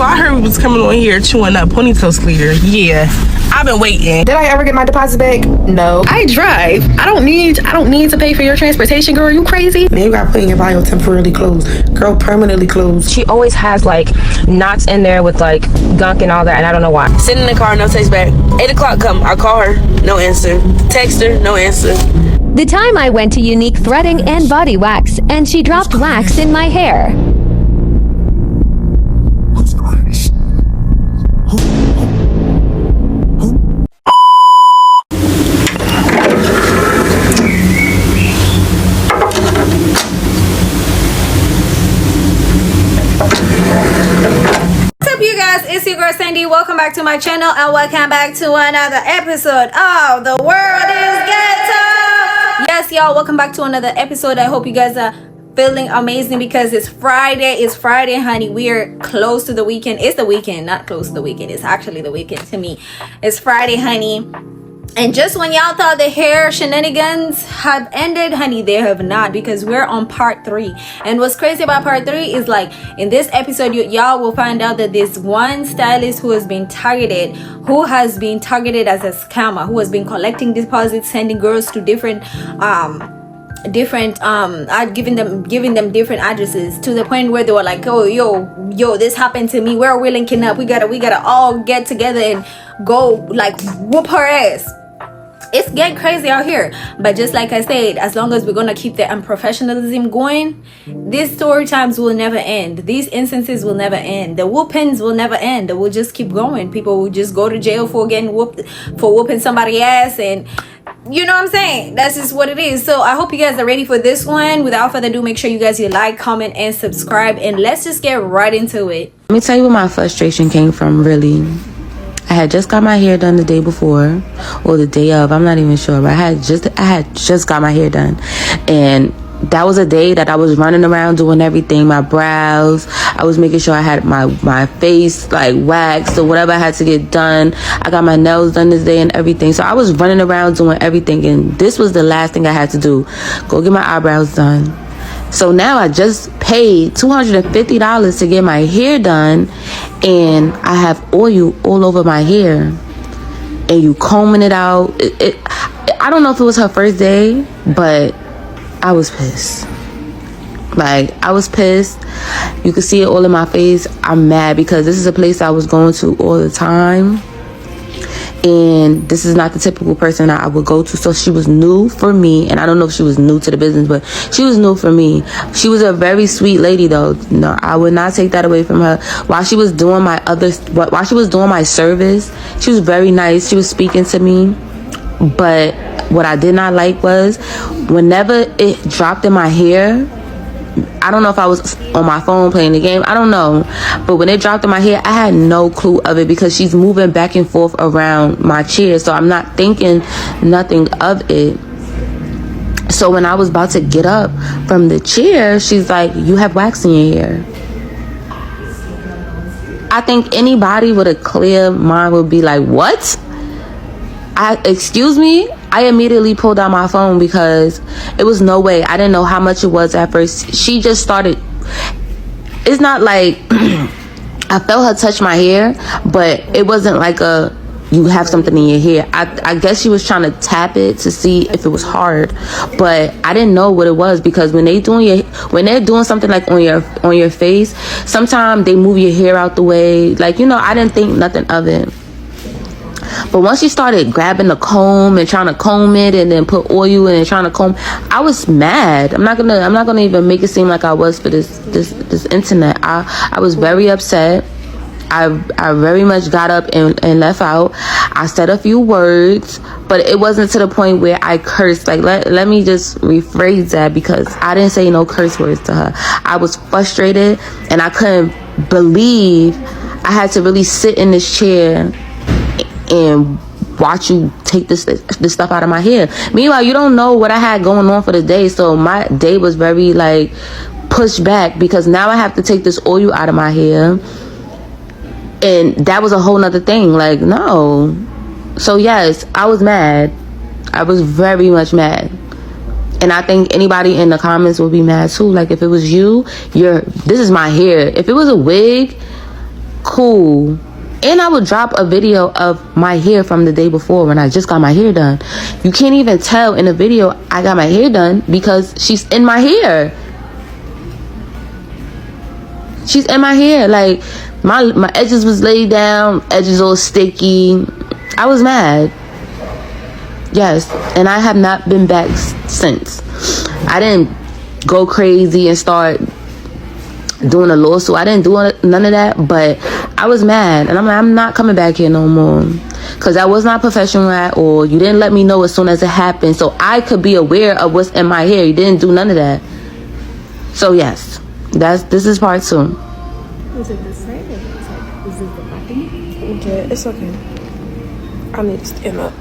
I heard we was coming on here chewing up ponytail sleeter. Yeah, I've been waiting. Did I ever get my deposit back? No. I drive. I don't need to pay for your transportation, girl. You crazy? Man, you gotta put in your bio temporarily closed. Girl, permanently closed. She always has like knots in there with like gunk and all that, and I don't know why. Sitting in the car, no text back. 8 o'clock come, I call her, no answer. Text her, no answer. The time I went to Unique Threading and Body Wax, and she dropped wax in my hair. It's your girl Sandy. Welcome back to my channel and welcome back to another episode of The World is Ghetto. Yes, y'all, welcome back to another episode. I hope you guys are feeling amazing because it's Friday. It's Friday, honey. We are close to the weekend. It's the weekend, not close to the weekend. It's actually the weekend to me. It's Friday, honey. And just when y'all thought the hair shenanigans have ended, honey, they have not, because we're on part 3. And what's crazy about part 3 is, like, in this episode, y'all will find out that this one stylist who has been targeted as a scammer, who has been collecting deposits, sending girls to different giving them different addresses, to the point where they were like, oh, yo, this happened to me, we're linking up, we gotta all get together and go like whoop her ass. It's getting crazy out here. But just like I said, as long as we're gonna keep the unprofessionalism going, these story times will never end. These instances will never end. The whoopings will never end. We'll just keep going. People will just go to jail for getting whooped, for whooping somebody's ass, and you know what I'm saying? That's just what it is. So I hope you guys are ready for this one. Without further ado, make sure you guys like, comment, and subscribe, and let's just get right into it. Let me tell you where my frustration came from, really. I had just got my hair done the day before, or the day of, I'm not even sure, but I had just got my hair done, and that was a day that I was running around doing everything, my brows, I was making sure I had my face like waxed or whatever I had to get done. I got my nails done this day and everything, so I was running around doing everything, and this was the last thing I had to do, go get my eyebrows done. So now I just paid $250 to get my hair done, and I have oil all over my hair, and you combing it out. I don't know if it was her first day, but I was pissed. Like, I was pissed. You could see it all in my face. I'm mad because this is a place I was going to all the time, and this is not the typical person I would go to. So she was new for me, and I don't know if she was new to the business, but she was new for me. She was a very sweet lady, though. No, I would not take that away from her. While she was doing my service, she was very nice. She was speaking to me, but what I did not like was whenever it dropped in my hair, I don't know if I was on my phone playing the game, I don't know, but when it dropped in my hair, I had no clue of it because she's moving back and forth around my chair, so I'm not thinking nothing of it. So when I was about to get up from the chair, she's like, you have wax in your hair. I think anybody with a clear mind would be like, what? Excuse me? I immediately pulled out my phone because it was no way. I didn't know how much it was at first. She just started. It's not like I felt her touch my hair, but it wasn't like you have something in your hair. I guess she was trying to tap it to see if it was hard, but I didn't know what it was, because when they're doing something like on your face, sometimes they move your hair out the way. Like, you know, I didn't think nothing of it. But once she started grabbing the comb and trying to comb it and then put oil in and trying to comb, I was mad. I'm not gonna even make it seem like I was for this internet. I was very upset. I very much got up and left out. I said a few words, but it wasn't to the point where I cursed. Like, let me just rephrase that, because I didn't say no curse words to her. I was frustrated, and I couldn't believe I had to really sit in this chair and watch you take this stuff out of my hair. Meanwhile, you don't know what I had going on for the day, so my day was very like pushed back, because now I have to take this oil out of my hair, and that was a whole nother thing. Like, no. So yes, I was mad. I was very much mad, and I think anybody in the comments will be mad too. Like, if it was you, this is my hair. If it was a wig, cool. And I would drop a video of my hair from the day before when I just got my hair done. You can't even tell in the video I got my hair done because she's in my hair. She's in my hair. Like, my edges was laid down, edges all sticky. I was mad. Yes, and I have not been back since. I didn't go crazy and start doing a lawsuit. I didn't do none of that, but I was mad, and I'm like, I'm not coming back here no more, because that was not professional at all. You didn't let me know as soon as it happened, so I could be aware of what's in my hair. You didn't do none of that. So yes, this is part 2. Was it this side or that side? Is it the backing? Okay, it's okay. I need to stand up.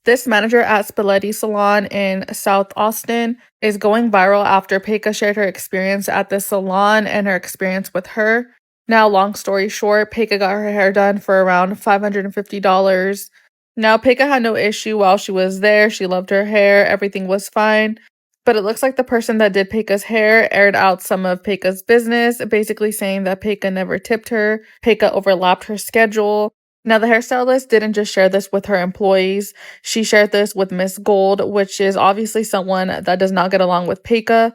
This manager at Spaghetti Salon in South Austin is going viral after Peka shared her experience at the salon and her experience with her. Now, long story short, Peka got her hair done for around $550. Now, Peka had no issue while she was there. She loved her hair. Everything was fine. But it looks like the person that did Peka's hair aired out some of Peka's business, basically saying that Peka never tipped her. Peka overlapped her schedule. Now, the hairstylist didn't just share this with her employees. She shared this with Miss Gold, which is obviously someone that does not get along with Peka.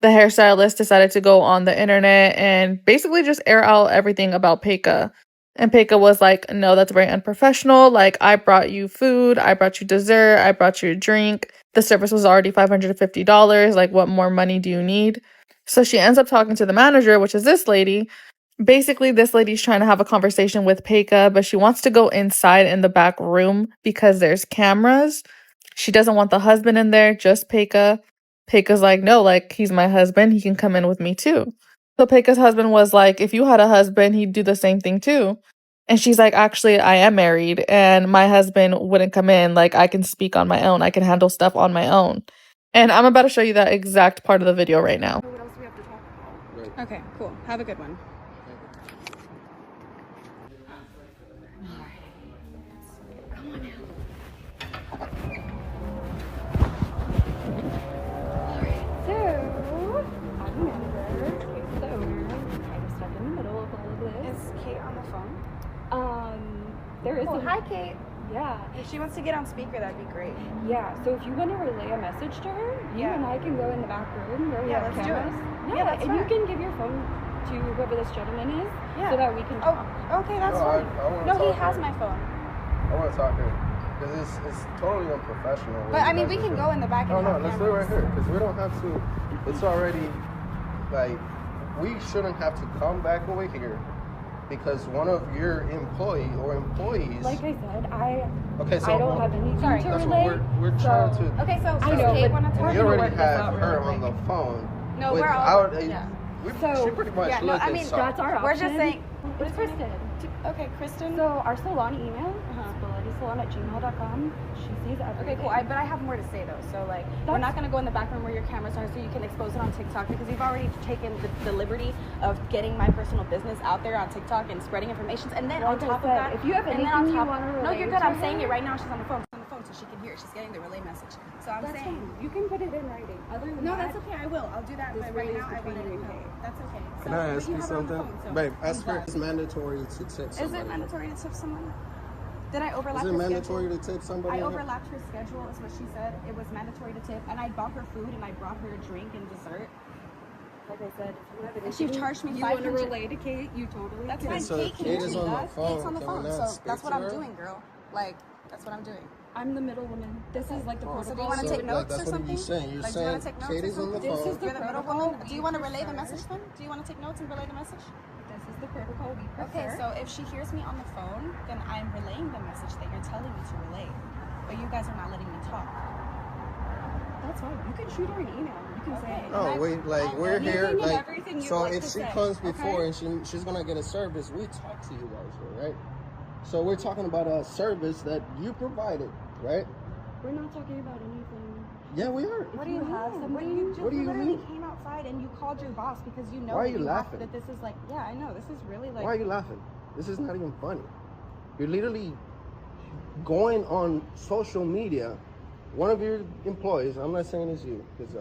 The hairstylist decided to go on the internet and basically just air out everything about Peka. And Peka was like, no, that's very unprofessional. Like, I brought you food, I brought you dessert, I brought you a drink. The service was already $550. Like, what more money do you need? So she ends up talking to the manager, which is this lady. Basically, this lady's trying to have a conversation with Peka, but she wants to go inside in the back room because there's cameras. She doesn't want the husband in there, just Peka. Peka's like, no, like, he's my husband. He can come in with me too. So Peka's husband was like, if you had a husband, he'd do the same thing too. And she's like, actually, I am married and my husband wouldn't come in. Like, I can speak on my own. I can handle stuff on my own. And I'm about to show you that exact part of the video right now. What else do we have to talk about? Okay, cool. Have a good one. There is hi, Kate. Yeah. If she wants to get on speaker, that'd be great. Yeah, so if you want to relay a message to her, you and I can go in the back room where we have let's cameras. do it. Yeah, that's and fine. you can give your phone to whoever this gentleman is so that we can talk. Okay, that's fine. He has my phone. I want to talk here. Because it's totally unprofessional. But I mean, we can go in the back and No, let's do it right here. Because we don't have to. It's already, like, we shouldn't have to come back over here. Because one of your employees, like I said, I so don't have anything to that's relay. What we're trying to. Okay, so I know, Kate but want to talk. We already have her on the phone. No, we're all. She pretty much looked I mean, that's our option. We're just saying. It's Kristen. Okay, Kristen. So our salon email, spaghettisalon@gmail.com. She sees everything. Okay, cool. But I have more to say though. So like, we're not gonna go in the back room where your cameras are, so you can expose it on TikTok because you've already taken the liberty of getting my personal business out there on TikTok and spreading information. And then on top of that, if you have anything you want to relay, no, you're good. I'm saying it right now. She's on the phone. So she can hear it. She's getting the relay message. So I'm saying fine. You can put it in writing. Other than that's okay. I will. I'll do that. But right now, I want to know. That's okay. Can I ask you something? Babe, ask her. It's mandatory to tip somebody. Is it mandatory to tip someone? Did I overlap her schedule? Is it schedule? mandatory to tip somebody? I overlapped her schedule, is what she said. It was mandatory to tip. And I bought her food and I brought her a drink and dessert. Like I said, if you have and she charged me $500. You want to relay to Kate, you totally That's can. fine. So Kate is on the phone. Kate's on the phone. So that's what I'm doing, girl. Like, that's what I'm doing. I'm the middle woman. This is like the protocol. So do you want to take notes or something? That's what you're saying. You're saying Katie's on the phone. This is the middle woman. Do you want to relay the message then? Do you want to take notes and relay the message? This is the protocol we prefer. Okay, so if she hears me on the phone, then I'm relaying the message that you're telling me to relay. But you guys are not letting me talk. That's fine. You can shoot her an email. You can say. Oh wait, like we're here, like so. Like if she comes before and she's gonna get a service, we talk to you guys here, right? So we're talking about a service that you provided, right? We're not talking about anything. Yeah, we are. What do you have? What do you literally came outside and you called your boss because you know Why are you laughing? That this is like, yeah, I know. This is really like. Why are you laughing? This is not even funny. You're literally going on social media. One of your employees, I'm not saying it's you, because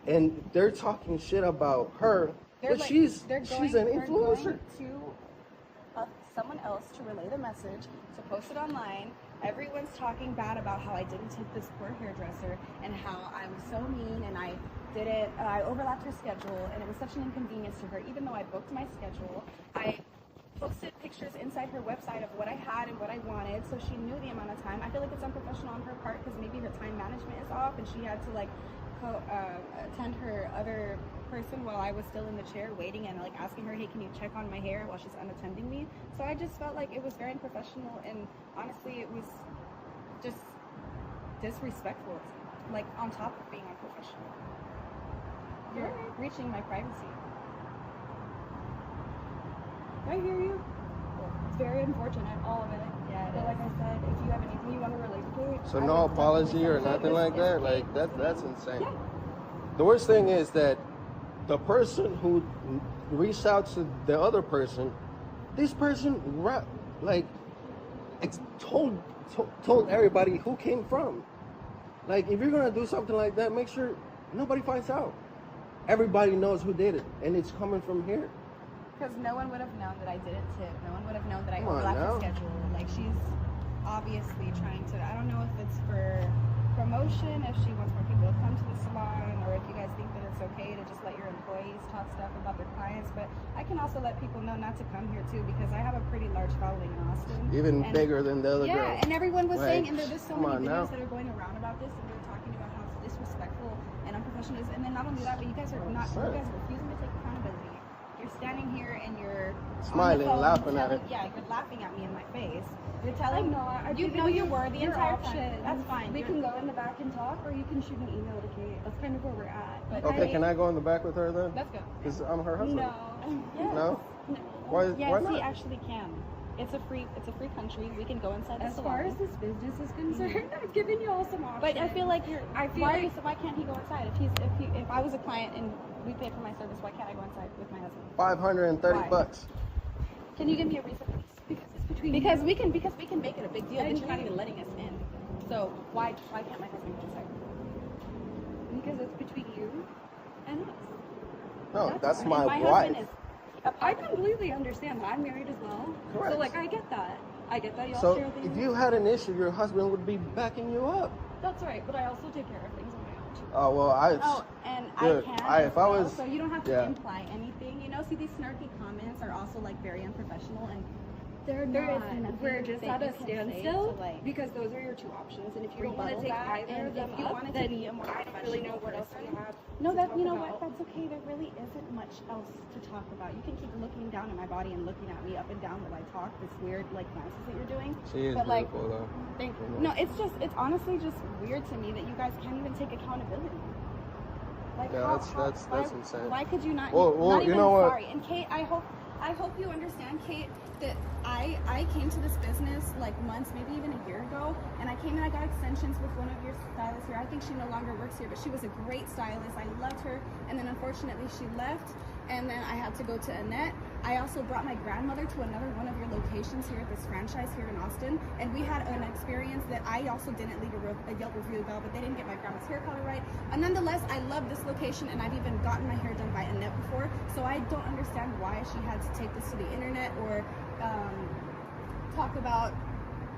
and they're talking shit about her, but like, she's they're an going influencer. to someone else to relay the message, to post it online. Everyone's talking bad about how I didn't tip this poor hairdresser and how I was so mean and I overlapped her schedule and it was such an inconvenience to her. Even though I booked my schedule, I posted pictures inside her website of what I had and what I wanted, so she knew the amount of time. I feel like it's unprofessional on her part because maybe her time management is off and she had to like attend her other person while I was still in the chair waiting and like asking her, hey, can you check on my hair while she's unattending me? So I just felt like it was very unprofessional, and honestly it was just disrespectful, like on top of being unprofessional. You're breaching my privacy. I hear you. It's very unfortunate, all of it. Yeah, but like I said, if you have anything you want to relate to, So no apology or nothing like that. Like that's insane. The worst thing is that the person who reached out to the other person, this person told everybody who came from. Like, if you're gonna do something like that, make sure nobody finds out. Everybody knows who did it, and it's coming from here. Because no one would have known that I didn't tip. No one would have known that I overlapped her schedule. Like, she's obviously trying to, I don't know if it's for promotion, if she wants more people to come to the salon, or if you guys think that it's okay to just let your employees talk stuff about their clients. But I can also let people know not to come here too, because I have a pretty large following in Austin. Even bigger than the other girl. Yeah, and everyone was saying, and there's so many videos that are going around about this, and they're talking about how disrespectful and unprofessional it is. And then not only that, but you guys are refusing to take accountability. You're standing here and you're smiling, laughing at it. Yeah, you're laughing at me in my face. You're telling you know you were the entire time. That's fine. We can go in the back and talk, or you can shoot an email to Kate. That's kind of where we're at. But okay, can I go in the back with her then? Let's go. Because I'm her husband. No. Yes. No? Why not? He actually can. It's a free country. We can go inside the salon. As far as this business is concerned, I'm giving you all some options. But I feel like why can't he go inside? If I was a client and we paid for my service, why can't I go inside with my husband? $530. Can you give me a reason, please? Because it's between because we can make it a big deal that you're not even letting us in. So why can't my husband go inside? Because it's between you and us. No, that's my wife. I completely understand that. I'm married as well. Correct. So like I get that. Y'all so share things. If you had an issue, your husband would be backing you up. That's right, but I also take care of things on my own too. Oh well, I can. If I was, so you don't have to imply anything. You know, see, these snarky comments are also like very unprofessional, and There is we're just at a standstill because those are your two options, and if you don't want to take either of them if you up, wanted then to be a more I don't really know what else we have. No, that you know what? That's okay. There really isn't much else to talk about. You can keep looking down at my body and looking at me up and down while I talk. This weird like glances that you're doing. She is beautiful though. Thank you. No, it's honestly just weird to me that you guys can't even take accountability. Like, yeah, that's insane. Why could you not? Well, not even you know what? Sorry. And Kate, I hope you understand, Kate, that I came to this business like months, maybe even a year ago, and I came and I got extensions with one of your stylists here. I think she no longer works here, but she was a great stylist. I loved her, and then unfortunately she left, and then I had to go to Unmet. I also brought my grandmother to another one of your locations here at this franchise here in Austin, and we had an experience that I also didn't leave a Yelp review about, but they didn't get my grandma's hair color right. And nonetheless, I love this location, and I've even gotten my hair done by Unmet before, so I don't understand why she had to take this to the internet or talk about,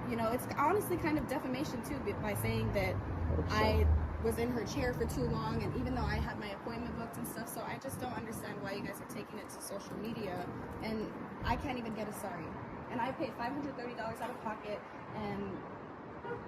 you know, it's honestly kind of defamation too by saying that I was in her chair for too long, and even though I had my appointment booked and stuff. So I just don't understand why you guys are taking it to social media, and I can't even get a sorry. And I paid $530 out of pocket and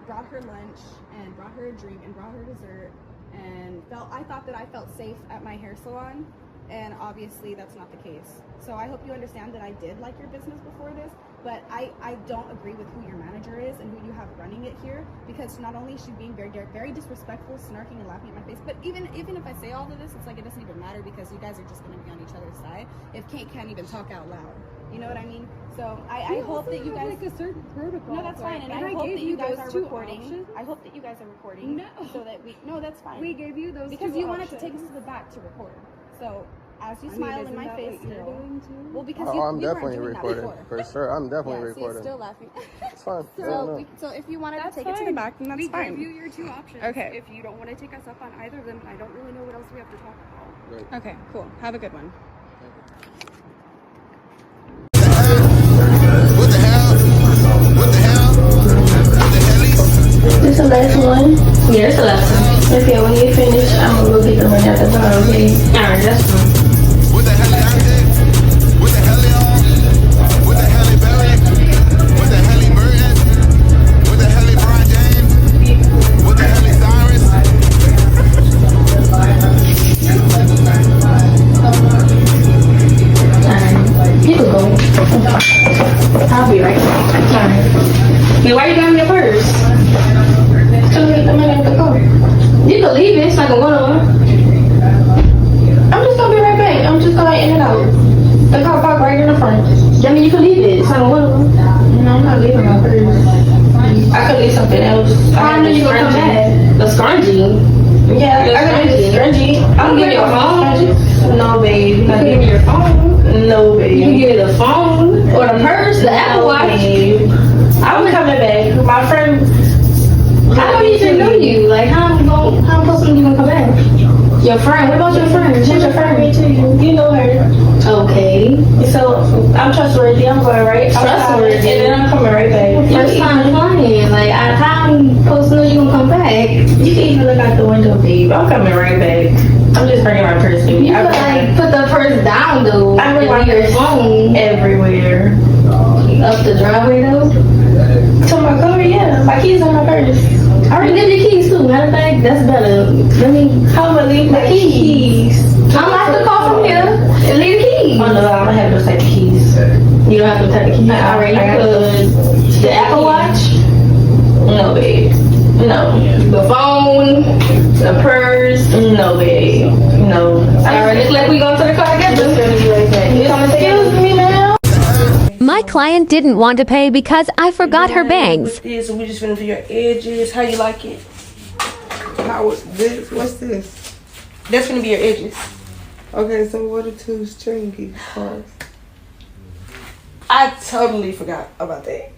brought her lunch and brought her a drink and brought her dessert, and I thought that I felt safe at my hair salon, and obviously that's not the case. So I hope you understand that I did like your business before this, but I don't agree with who your manager is and who you have running it here, because not only is she being very, very disrespectful, snarking and laughing at my face, but even if I say all of this, it's like it doesn't even matter because you guys are just going to be on each other's side if Kate can't even talk out loud. You know what I mean? So I hope that you guys like a certain protocol. No, that's fine, and I hope that you guys are recording. I hope that you guys are recording. No, so that no, that's fine. We gave you those because two you wanted options. to take us to the back to record. So as you smile in my face still. Well, because I'm you definitely weren't doing recording that before. for sure. I'm definitely Yeah, recording. still laughing. It's fine. So if you wanted to take it to the back, then that's we fine. gave you your 2 options. Okay. If you don't want to take us up on either of them, I don't really know what else we have to talk about. Great. Okay, cool. Have a good one. What the hell? What the hell? What the hell? This the last one? Yeah, it's the last one. Okay, when you finish, I'm gonna go get the money out the car, okay? Alright, that's fine. What the hell I did? What the hell y'all? What the hell Barry? What the hell Burton? What the hell Brian James? What the hell Cyrus? You can go. I'll be right back. Alright. Hey, why you got me your purse? So get the money out the car. You can leave it. It's like a one-on-one. I'm just gonna be right back. I'm just going in and out. The car parked right in the front. I mean, you can leave it. It's like a one-on-one. No, I'm not leaving my purse. I could leave something else. I know you're gonna come back. The scrunchie. Yeah, I could leave the scrunchie. I'm giving you a phone. No, babe. You can give me your phone. No, babe. You can give me the phone or the purse, the Apple Watch. Babe. I'm coming back. My friend. I don't even know you. Like, how I'm supposed to know you gonna come back? Your friend? What about your friend? Who's your friend? You know her. Okay. So I'm trustworthy. I'm going right. Trustworthy. And then I'm coming right back. First time flying. Like, how I'm supposed to know you gonna come back? You can even look out the window, babe. I'm coming right back. I'm just bringing my purse with me. You like put the purse down though. I bring my your phone everywhere. Up the driveway though. To my car, yeah. My keys on my purse. I already give you keys too. Matter of fact, that's better. Let me. How am I leave my keys? I'm gonna have to call from here and leave the keys. Oh no, I don't have those type of keys. You don't have to type the keys. Alright, I could. The Apple Watch. No, babe. No. The phone. The purse. No, babe. No. Alright, looks like we going to the car together. Excuse me, ma'am. My client didn't want to pay because I forgot her bangs. This, and we just finna do your edges. How you like it? What's this? That's gonna be your edges. Okay, so what are 2 stringy parts? I totally forgot about that.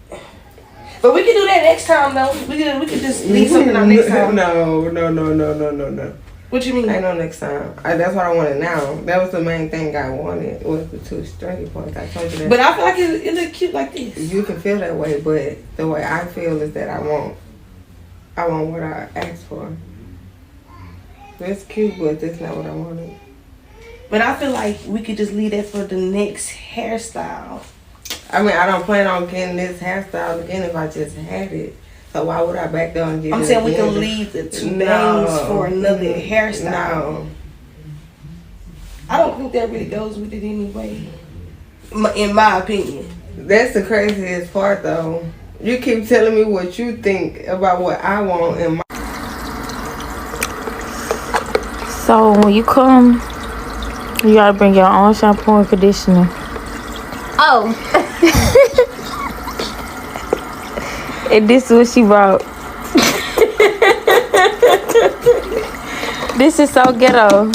But we can do that next time, though. We can just leave something out next time. No. What you mean? I know next time. That's what I wanted now. That was the main thing I wanted, was the 2 stringy points. I told you that. But I feel like it look cute like this. You can feel that way, but the way I feel is that I want what I asked for. That's cute, but that's not what I wanted. But I feel like we could just leave that for the next hairstyle. I mean, I don't plan on getting this hairstyle again if I just had it. So why would I back down and get it I'm saying we again? can leave the 2 bangs for another hairstyle. No. I don't think that really goes with it anyway. In my opinion. That's the craziest part, though. You keep telling me what you think about what I want in my... So when you come, you gotta bring your own shampoo and conditioner. Oh. And this is what she brought. This is so ghetto.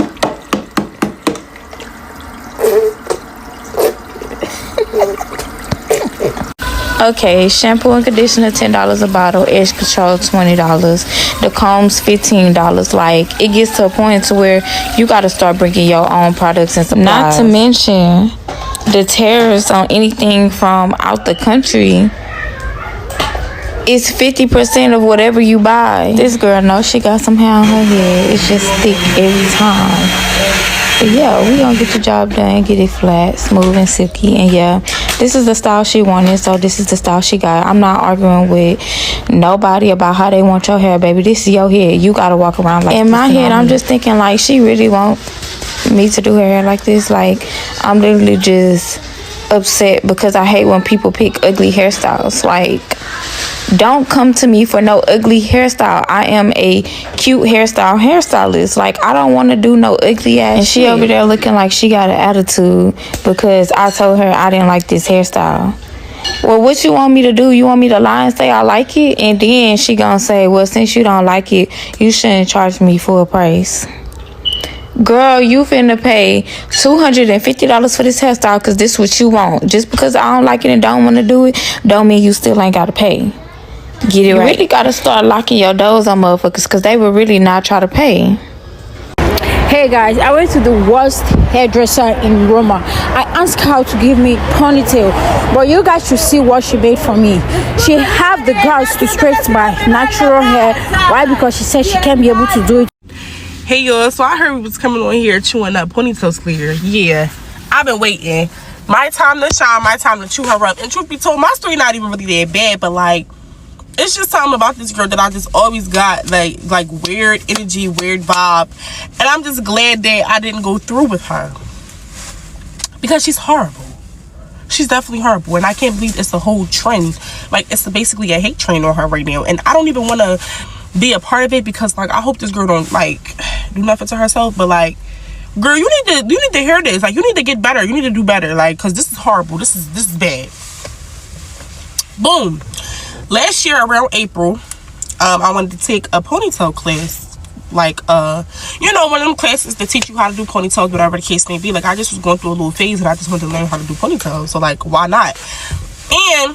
Okay, shampoo and conditioner $10 a bottle, edge control $20, the combs $15. Like, it gets to a point to where you gotta start bringing your own products and supplies. Not to mention the tariffs on anything from out the country. It's 50% of whatever you buy. This girl knows she got some hair on her head. It's just thick every time. But yeah, we gonna get the job done, get it flat, smooth and silky. And yeah, this is the style she wanted, so this is the style she got. I'm not arguing with nobody about how they want your hair, baby. This is your hair. You gotta walk around like this. In my head, I'm just thinking like, she really want me to do her hair like this. Like, I'm literally just upset because I hate when people pick ugly hairstyles. Like, don't come to me for no ugly hairstyle. I am a cute hairstylist. Like, I don't want to do no ugly ass and she over there looking like she got an attitude because I told her I didn't like this hairstyle. Well, what you want me to do? You want me to lie and say I like it? And then she gonna say, well, since you don't like it, you shouldn't charge me full price. girl, you finna pay $250 for this hairstyle because this what you want. Just because I don't like it and don't want to do it, don't mean you still ain't gotta pay. Get it right. You really gotta start locking your doors on motherfuckers because they will really not try to pay. Hey guys, I went to the worst hairdresser in Roma. I asked her to give me ponytail, but you guys should see what she made for me. She have the guts to straighten my natural hair. Why? Because she said she can't be able to do it. Hey y'all, so I heard we was coming on here chewing up ponytails clear. Yeah, I've been waiting. My time to shine, my time to chew her up. And truth be told, my story not even really that bad, but like, it's just something about this girl that I just always got like weird energy, weird vibe. And I'm just glad that I didn't go through with her. Because she's horrible. She's definitely horrible. And I can't believe it's a whole trend. Like, it's basically a hate train on her right now. And I don't even want to be a part of it because, like, I hope this girl don't, like, do nothing to herself. But, like, girl, you need to hear this. Like, you need to get better. You need to do better. Like, because this is horrible. This is bad. Boom. Last year around April, I wanted to take a ponytail class. Like, you know, one of them classes that teach you how to do ponytails, whatever the case may be. Like, I just was going through a little phase and I just wanted to learn how to do ponytails. So, like, why not? And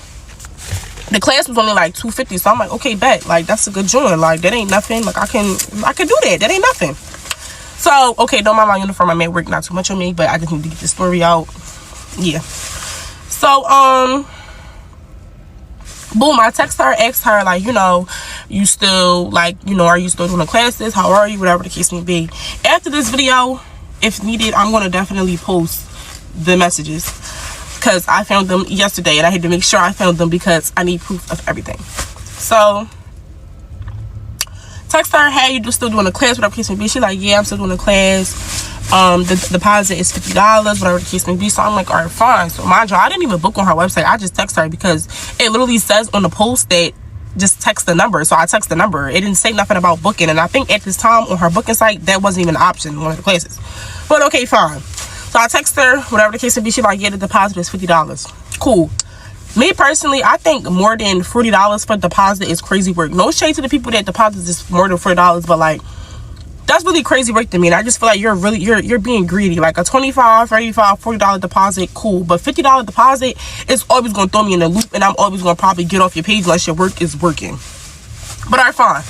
the class was only like $250. So I'm like, okay, bet. Like, that's a good joint. Like, that ain't nothing. Like, I can do that. That ain't nothing. So, okay, don't mind my uniform. I'm at work, not too much on me, but I just need to get this story out. Yeah. So, boom, I text her, asked her, like, you know, you still, like, you know, are you still doing the classes? How are you? Whatever the case may be. After this video, if needed, I'm going to definitely post the messages because I found them yesterday and I had to make sure I found them because I need proof of everything. So, text her, hey, you still doing the class? Whatever the case may be. She's like, yeah, I'm still doing the class. The deposit is $50, whatever the case may be. So I'm like, all right, fine. So mind you, I didn't even book on her website. I just text her because it literally says on the post that just text the number. So I text the number. It didn't say nothing about booking. And I think at this time on her booking site, that wasn't even an option in one of the classes. But okay, fine. So I text her, whatever the case may be. She's like, yeah, the deposit is $50. Cool. Me personally, I think more than $40 for deposit is crazy work. No shade to the people that deposit is more than $40, but like, that's really crazy work to me. And I just feel like you're being greedy. Like a $25, $35, $40 deposit, cool. But $50 deposit is always going to throw me in a loop. And I'm always going to probably get off your page unless your work is working. But all right, fine.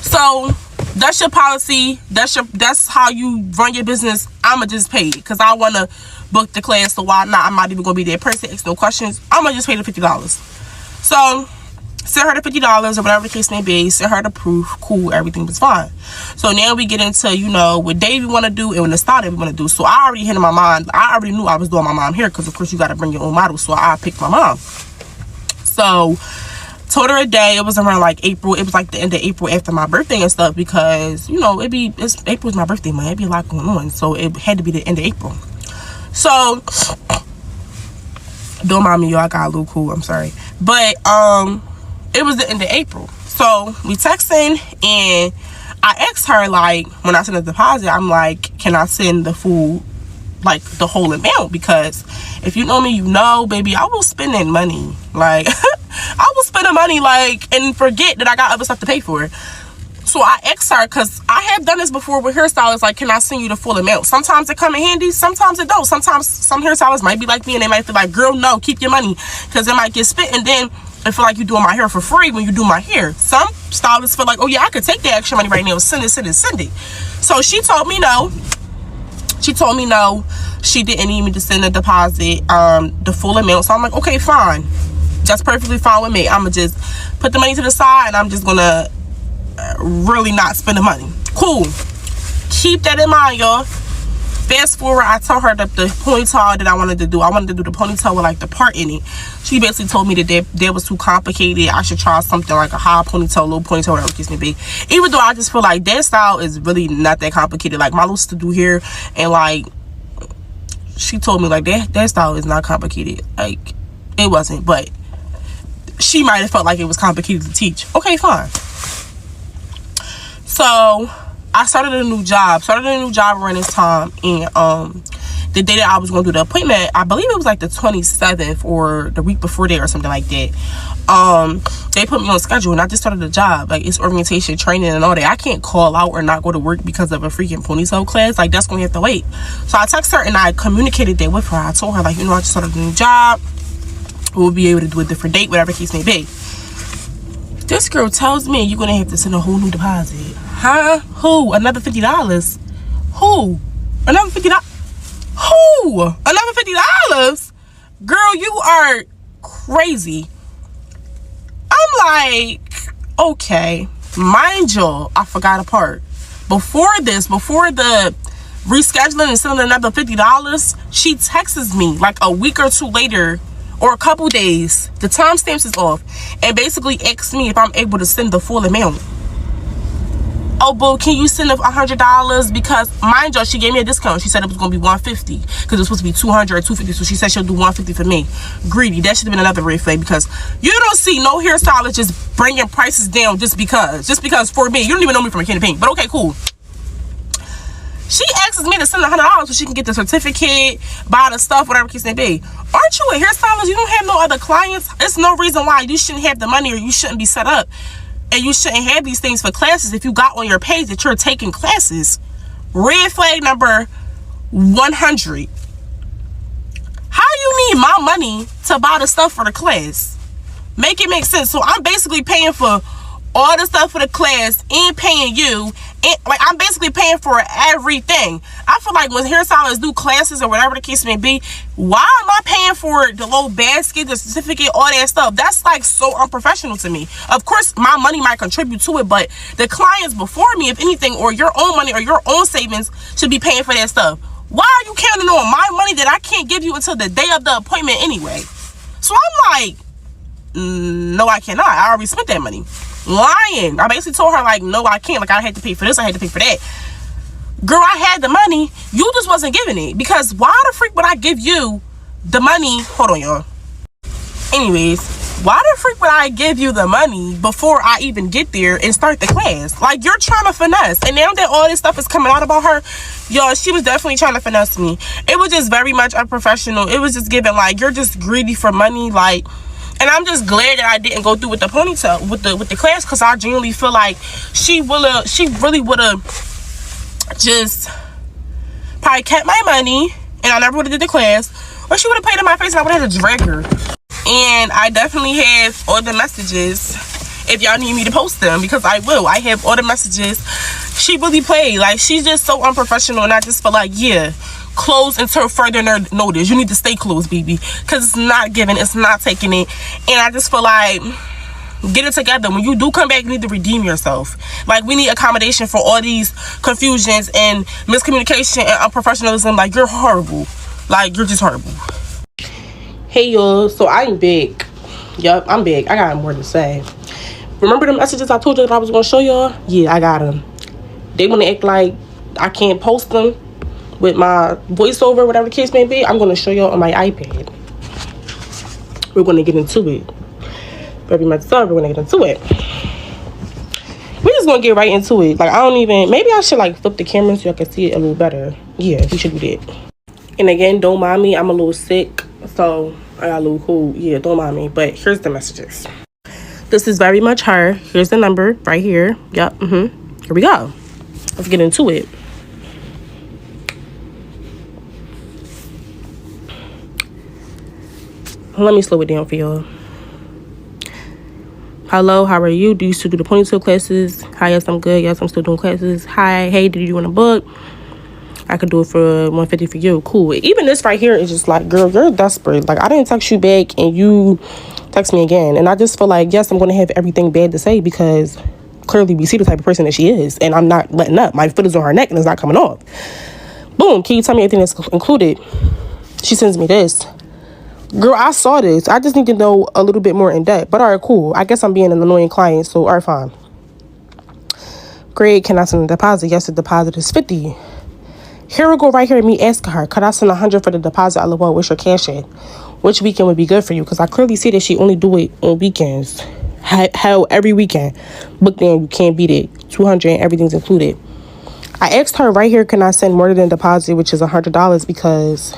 So that's your policy. That's how you run your business. I'ma just pay it. Because I want to book the class. So why not? I'm not even going to be there person. Ask no questions. I'ma just pay the $50. So send her the $50 or whatever the case may be. Send her the proof. Cool. Everything was fine. So now we get into, you know, what day we want to do and when the style that we want to do. So I already had in my mind. I already knew I was doing my mom hair because, of course, you got to bring your own model. So I picked my mom. So told her a day. It was around like April. It was like the end of April after my birthday and stuff because, you know, April's my birthday month. It'd be a lot going on. So it had to be the end of April. So don't mind me, y'all. I got a little cool. I'm sorry. But, it was the end of April. So we texting and I asked her, like, when I send a deposit, I'm like, can I send the full, like, the whole amount? Because if you know me, you know, baby, I will spend that money. Like, I will spend the money, like, and forget that I got other stuff to pay for. So I asked her, because I have done this before with hairstylists, like, can I send you the full amount? Sometimes it come in handy, sometimes it don't. Sometimes some hairstylists might be like me and they might feel like, girl, no, keep your money, because it might get spent and then I feel like you're doing my hair for free when you do my hair. Some stylists feel like, oh yeah, I could take the extra money right now. Send it. So she told me no. She didn't need me to send the deposit, the full amount. So I'm like, okay, fine. That's perfectly fine with me. I'ma just put the money to the side and I'm just gonna really not spend the money. Cool. Keep that in mind, y'all. Fast forward, I told her that the ponytail that I wanted to do the ponytail with like the part in it. She basically told me that was too complicated. I should try something like a high ponytail, low ponytail, whatever it may be. Even though I just feel like that style is really not that complicated. Like my little sister do here, and like she told me like that style is not complicated. Like it wasn't, but she might have felt like it was complicated to teach. Okay, fine. So I started a new job around this time, and the day that I was going to do the appointment, I believe it was like the 27th or the week before there or something like that. They put me on schedule and I just started the job. Like, it's orientation, training, and all that. I can't call out or not go to work because of a freaking ponytail class. Like, that's going to have to wait. So I texted her and I communicated that with her. I told her, like, you know, I just started a new job. We'll be able to do a different date, whatever case may be. This girl tells me you're going to have to send a whole new deposit. Huh? Who? Another $50? Who? Another $50? Who? Another $50? Girl, you are crazy. I'm like, okay. Mind you, I forgot a part. Before the rescheduling and sending another $50, she texts me like a week or two later, or a couple days, the timestamps is off, and basically asks me if I'm able to send the full amount. Oh, boo, can you send $100? Because, mind you, she gave me a discount. She said it was going to be $150 because it was supposed to be $200 or $250. So she said she'll do $150 for me. Greedy. That should have been another red flag, because you don't see no hairstylist just bringing prices down just because for me. You don't even know me from a can of paint. But okay, cool. She asks me to send $100 so she can get the certificate, buy the stuff, whatever case may be. Aren't you a hairstylist? You don't have no other clients. There's no reason why you shouldn't have the money, or you shouldn't be set up. And you shouldn't have these things for classes if you got on your page that you're taking classes. Red flag number 100. How you need my money to buy the stuff for the class? Make it make sense. So I'm basically paying for all the stuff for the class and paying you. And, like, I'm basically paying for everything. I feel like when hairstylists do classes or whatever the case may be, why am I paying for the little basket, the certificate, all that stuff? That's like so unprofessional to me. Of course, my money might contribute to it, but the clients before me, if anything, or your own money or your own savings should be paying for that stuff. Why are you counting on my money that I can't give you until the day of the appointment anyway? So I'm like, no, I cannot. I already spent that money. Lying. I basically told her, like, no, I can't. Like, I had to pay for this, I had to pay for that. Girl, I had the money. You just wasn't giving it. Because why the freak would I give you the money? Hold on, y'all. Anyways, why the freak would I give you the money before I even get there and start the class? Like, you're trying to finesse. And now that all this stuff is coming out about her, y'all, she was definitely trying to finesse me. It was just very much unprofessional. It was just giving, like, you're just greedy for money, like. And I'm just glad that I didn't go through with the ponytail, with the class, because I genuinely feel like she really would have just probably kept my money, and I never would have did the class, or she would have paid in my face and I would have had to drag her. And I definitely have all the messages if y'all need me to post them, because I will. I have all the messages. She really played. Like, she's just so unprofessional, and I just feel like, yeah, close until further notice. You need to stay closed, baby, because it's not giving, it's not taking it. And I just feel like, get it together. When you do come back, you need to redeem yourself. Like, we need accommodation for all these confusions and miscommunication and unprofessionalism. Like, you're horrible. Like, you're just horrible. Hey, y'all. So I'm big. Yup, I'm big. I got more to say. Remember the messages I told you that I was going to show y'all? Yeah, I got them. They want to act like I can't post them with my voiceover, whatever the case may be. I'm going to show y'all on my iPad. We're going to get into it. Very much so, we're going to get into it. We're just going to get right into it. Like, I don't even, maybe I should, like, flip the camera so y'all can see it a little better. Yeah, we should do that. And again, don't mind me. I'm a little sick, so I got a little cold. Yeah, don't mind me. But here's the messages. This is very much her. Here's the number right here. Yep. Here we go. Let's get into it. Let me slow it down for y'all. Hello, how are you? Do you still do the ponytail classes? Hi, yes, I'm good. Yes, I'm still doing classes. Hi, hey, did you want a book? I could do it for $150 for you. Cool. Even this right here is just like, girl, you're desperate. Like, I didn't text you back and you text me again. And I just feel like, yes, I'm going to have everything bad to say, because clearly we see the type of person that she is. And I'm not letting up. My foot is on her neck and it's not coming off. Boom. Can you tell me everything that's included? She sends me this. Girl, I saw this. I just need to know a little bit more in depth. But all right, cool. I guess I'm being an annoying client, so all right, fine. Great. Can I send a deposit? Yes, the deposit is $50. Here we go right here, me asking her, could I send $100 for the deposit? LOL, what's your cash at? Which weekend would be good for you? Because I clearly see that she only do it on weekends. Hell, every weekend. Book then, you can't beat it. $200 and everything's included. I asked her right here, can I send more than deposit, which is $100, because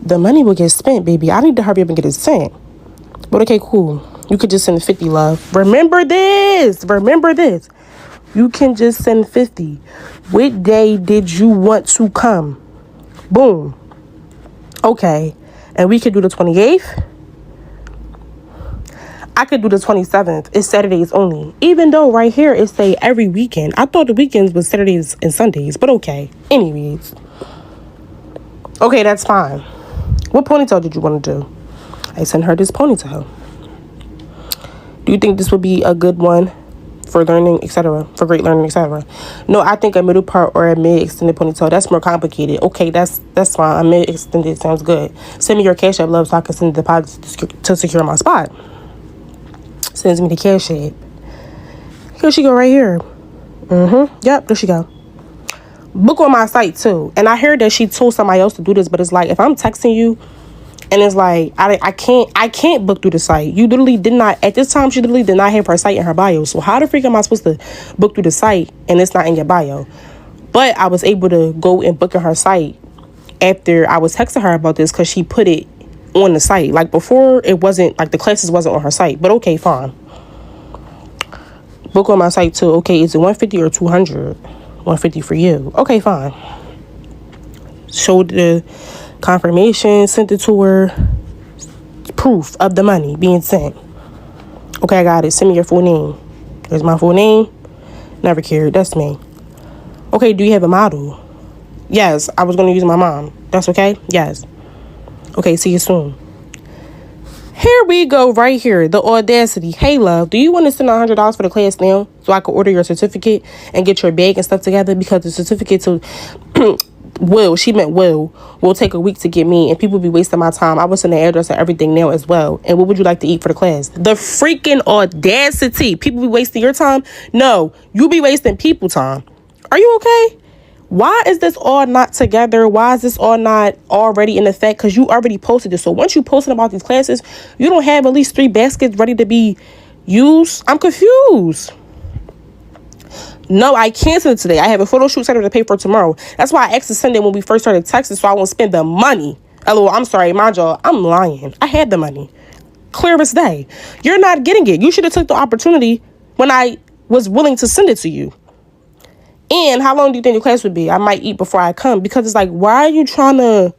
the money will get spent, baby. I need to hurry up and get it sent. But okay, cool. You could just send 50, love. Remember this. Remember this. You can just send 50. What day did you want to come? Boom. Okay. And we could do the 28th. I could do the 27th. It's Saturdays only. Even though right here it say every weekend. I thought the weekends was Saturdays and Sundays. But okay. Anyways. Okay, that's fine. What ponytail did you want to do? I sent her this ponytail. Do you think this would be a good one for learning, etc.? For great learning, etc.? No, I think a middle part or a mid-extended ponytail. That's more complicated. Okay, that's fine. A mid-extended sounds good. Send me your Cash App, love, so I can send the deposit to secure my spot. Sends me the Cash App. Here she go right here. Yep, there she go. Book on my site too. And I heard that she told somebody else to do this, but it's like, if I'm texting you and it's like, I can't book through the site. You literally did not, at this time, she literally did not have her site in her bio. So how the freak am I supposed to book through the site and it's not in your bio? But I was able to go and book in her site after I was texting her about this, because she put it on the site. Like before, it wasn't, like the classes wasn't on her site. But okay, fine. Book on my site too. Okay, is it 150 or 200? 150 for you. Okay, fine. Showed the confirmation, sent it to her. Proof of the money being sent. Okay, I got it. Send me your full name. There's my full name. Never cared. That's me. Okay, do you have a model? Yes, I was going to use my mom. That's okay? Yes. Okay, see you soon. Here we go right here. The audacity. Hey, love, do you want to send $100 for the class now so I can order your certificate and get your bag and stuff together? Because the certificate to will take a week to get me, and people be wasting my time. I will send the address and everything now as well. And what would you like to eat for the class? The freaking audacity. People be wasting your time? No, you be wasting people time. Are you okay? Why is this all not together? Why is this all not already in effect? Because you already posted this. So once you posted about these classes, you don't have at least 3 baskets ready to be used? I'm confused. No, I canceled today. I have a photo shoot set up to pay for tomorrow. That's why I asked to send it when we first started texting, so I won't spend the money. LOL, I'm sorry, mind y'all, I'm lying. I had the money. Clear as day. You're not getting it. You should have took the opportunity when I was willing to send it to you. And how long do you think your class would be? I might eat before I come, because it's like, why are you trying to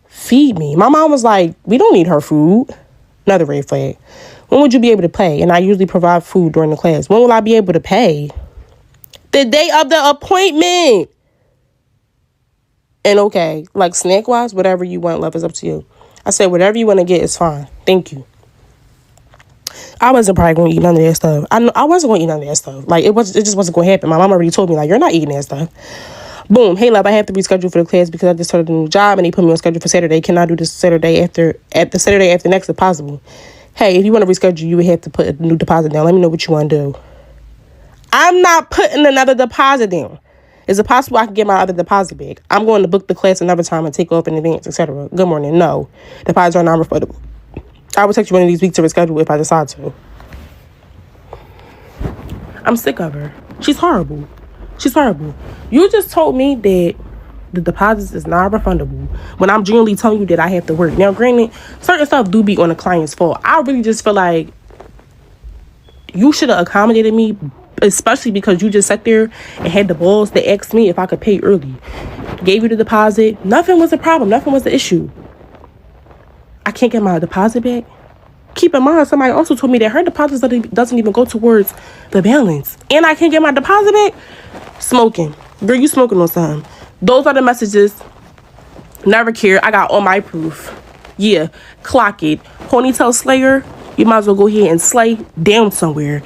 feed me? My mom was like, we don't need her food. Another red flag. When would you be able to pay? And I usually provide food during the class. When will I be able to pay? The day of the appointment. And okay, like snack wise, whatever you want, love, is up to you. I said whatever you want to get is fine. Thank you. I wasn't probably going to eat none of that stuff. I wasn't going to eat none of that stuff. Like, it just wasn't going to happen. My mom already told me, like, you're not eating that stuff. Boom. Hey, love, I have to reschedule for the class because I just started a new job and they put me on schedule for Saturday. Can I do this Saturday after next if possible? Hey, if you want to reschedule, you would have to put a new deposit down. Let me know what you want to do. I'm not putting another deposit down. Is it possible I can get my other deposit back? I'm going to book the class another time and take off in advance, etc. Good morning. No. Deposits are non-refundable. I will text you one of these weeks to reschedule if I decide to. I'm sick of her. She's horrible. She's horrible. You just told me that the deposits is non-refundable when I'm generally telling you that I have to work. Now, granted, certain stuff do be on the client's fault. I really just feel like you should have accommodated me, especially because you just sat there and had the balls to ask me if I could pay early. Gave you the deposit. Nothing was a problem. Nothing was the issue. I can't get my deposit back. Keep in mind, somebody also told me that her deposit doesn't even go towards the balance. And I can't get my deposit back? Smoking. Girl, you smoking on something. Those are the messages. Never care. I got all my proof. Yeah. Clock it. Ponytail slayer, you might as well go ahead and slay down somewhere.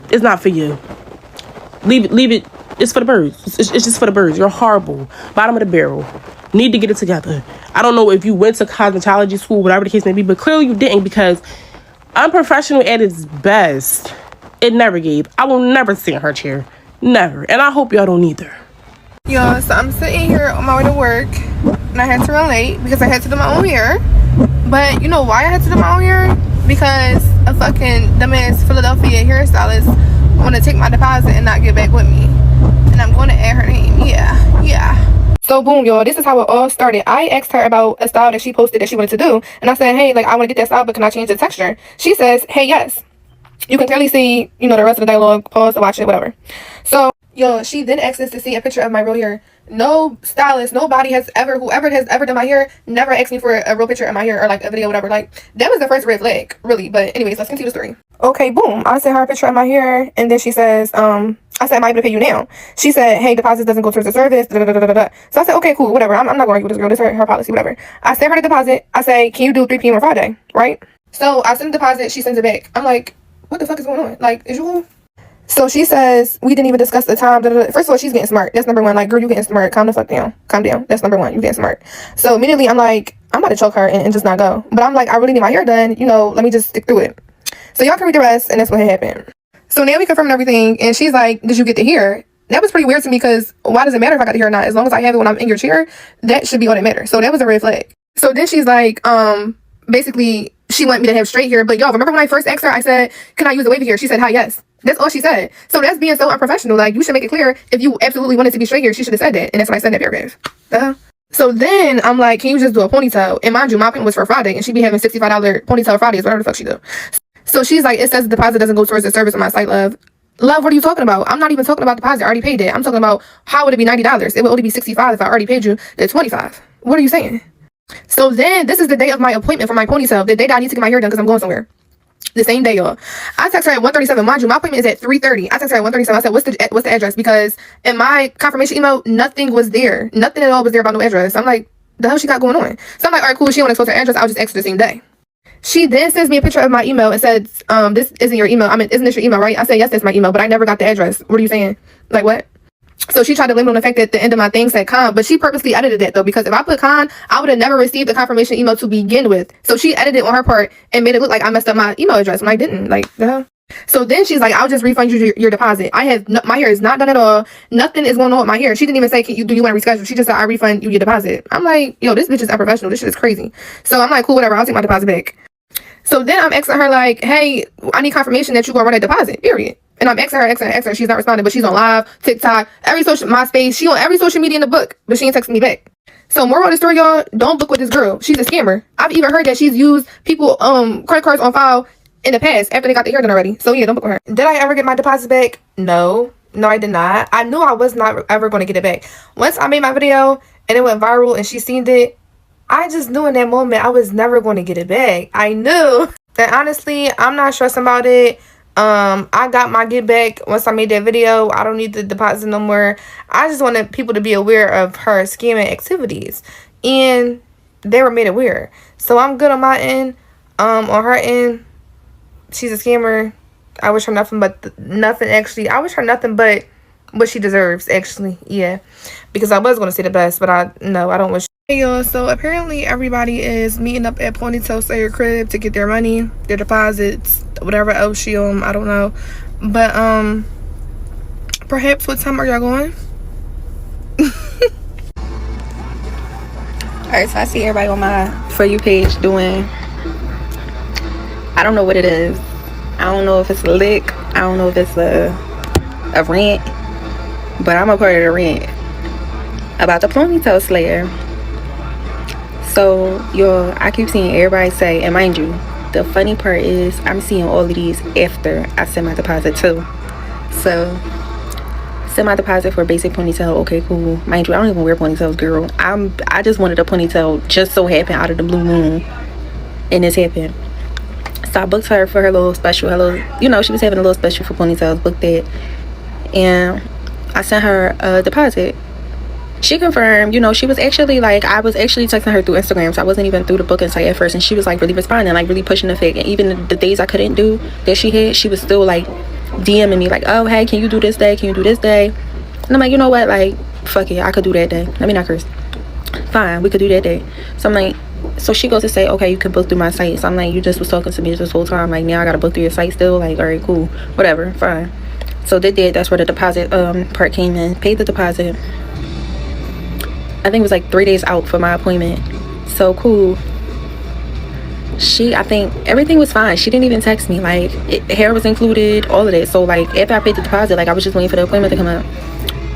It's not for you. Leave it. It's for the birds. It's just for the birds. You're horrible. Bottom of the barrel. Need to get it together. I don't know if you went to cosmetology school, whatever the case may be, but clearly you didn't, because unprofessional at its best. It never gave. I will never sit in her chair. Never. And I hope y'all don't either. Y'all, so I'm sitting here on my way to work, and I had to run late because I had to do my own hair. But you know why I had to do my own hair? Because a fucking dumbass Philadelphia hairstylist want to take my deposit and not get back with me. And I'm going to add her name. Yeah. So boom, y'all, this is how it all started. I asked her about a style that she posted that she wanted to do. And I said, hey, like, I want to get that style, but can I change the texture? She says, hey, yes. You can clearly see, you know, the rest of the dialogue. Pause to watch it, whatever. So, yo, she then asked us to see a picture of my real hair. No stylist, nobody has ever, whoever has ever done my hair, never asked me for a real picture of my hair or like a video, whatever. Like, that was the first red flag, really. But anyways, let's continue the story. Okay, boom. I sent her a picture of my hair, and then she says, I said, am I able to pay you now? She said, hey, deposit doesn't go towards the service. Da, da, da, da, da. So I said, okay, cool, whatever. I'm not going to argue with this girl. This is her policy, whatever. I sent her the deposit. I say, can you do 3 p.m. on Friday, right? So I send the deposit. She sends it back. I'm like, what the fuck is going on? Like, is you cool? So she says, we didn't even discuss the time. Da, da, da. First of all, she's getting smart. That's number one. Like, girl, you getting smart. Calm the fuck down. Calm down. That's number one. You getting smart. So immediately I'm like, I'm about to choke her and just not go. But I'm like, I really need my hair done. You know, let me just stick through it. So y'all can read the rest, and that's what happened. So now we confirmed everything, and she's like, did you get the hair? That was pretty weird to me, because why does it matter if I got the hair or not? As long as I have it when I'm in your chair, that should be all that matters. So that was a red flag. So then she's like, basically, she wanted me to have straight hair. But y'all, remember when I first asked her, I said, can I use a wavy hair? She said, hi, yes. That's all she said. So that's being so unprofessional. Like, you should make it clear if you absolutely wanted to be straight hair, she should have said that. And that's what I said in that paragraph. So then I'm like, can you just do a ponytail? And mind you, my appointment was for Friday, and she be having $65 ponytail Fridays, whatever the fuck she do. So she's like, it says the deposit doesn't go towards the service on my site, love. Love, what are you talking about? I'm not even talking about deposit. I already paid it. I'm talking about how would it be $90? It would only be $65 if I already paid you the $25. What are you saying? So then this is the day of my appointment for my ponytail. The day that I need to get my hair done because I'm going somewhere. The same day, y'all. I text her at 1:37. Mind you, my appointment is at 3:30. I text her at 1:37. I said, what's the address? Because in my confirmation email, nothing was there. Nothing at all was there about no address. I'm like, the hell she got going on? So I'm like, all right, cool. She don't expose her address. I'll just ask her the same day. She then sends me a picture of my email and says, this isn't your email. I mean, isn't this your email, right? I said, yes, that's my email, but I never got the address. What are you saying? Like, what? So she tried to blame it on the fact that the end of my thing said con, but she purposely edited that though, because if I put con, I would have never received the confirmation email to begin with. So she edited on her part and made it look like I messed up my email address when I didn't. Like, the hell? So then she's like, I'll just refund you your deposit. I have my hair is not done at all. Nothing is going on with my hair. She didn't even say, do you want to reschedule? She just said, I refund you your deposit. I'm like, yo, this bitch is unprofessional. This shit is crazy. So I'm like, cool, whatever. I'll take my deposit back. So then I'm asking her like, hey, I need confirmation that you're going to run a deposit, period. And I'm asking her. She's not responding, but she's on live, TikTok, MySpace. She on every social media in the book, but she ain't texting me back. So moral of the story, y'all, don't book with this girl. She's a scammer. I've even heard that she's used people credit cards on file in the past after they got their hair done already. So yeah, don't book with her. Did I ever get my deposit back? No, I did not. I knew I was not ever going to get it back. Once I made my video and it went viral and she seen it, I just knew in that moment I was never going to get it back. I knew. And honestly, I'm not stressing about it. I got my get back once I made that video. I don't need the deposit no more. I just wanted people to be aware of her scamming activities, and they were made aware. So I'm good on my end. On her end, she's a scammer. I wish her nothing actually. I wish her nothing but what she deserves, actually. Yeah, because I was going to say the best, but I don't wish. Hey y'all, so apparently everybody is meeting up at Ponytail Slayer crib to get their money, their deposits, whatever else she I don't know. But perhaps what time are y'all going? Alright, so I see everybody on my For You page doing, I don't know what it is. I don't know if it's a lick, I don't know if it's a rant, but I'm a part of the rant about the Ponytail Slayer. So, y'all, I keep seeing everybody say, and mind you, the funny part is I'm seeing all of these after I send my deposit too. So, send my deposit for a basic ponytail. Okay, cool. Mind you, I don't even wear ponytails, girl. I just wanted a ponytail, just so happened out of the blue moon, and this happened. So I booked her for her little special. She was having a little special for ponytails. Booked it, and I sent her a deposit. She confirmed, she was actually like, I was actually texting her through Instagram, so I wasn't even through the booking site at first, and she was like really responding, like really pushing the fact. And even the days I couldn't do that she had, she was still like DMing me like, oh hey, can you do this day, can you do this day? And I'm like, you know what, like fuck it, I could do that day. Let me not curse. Fine, we could do that day. So I'm like, so she goes to say, okay, you can book through my site. So I'm like, you just was talking to me this whole time, like now I gotta book through your site still? Like, all right, cool, whatever, fine. So they did. That's where the deposit part came in. Paid the deposit. I think it was like 3 days out for my appointment. So cool. I think everything was fine. She didn't even text me. Like, hair was included, all of that. So like after I paid the deposit, like I was just waiting for the appointment to come up.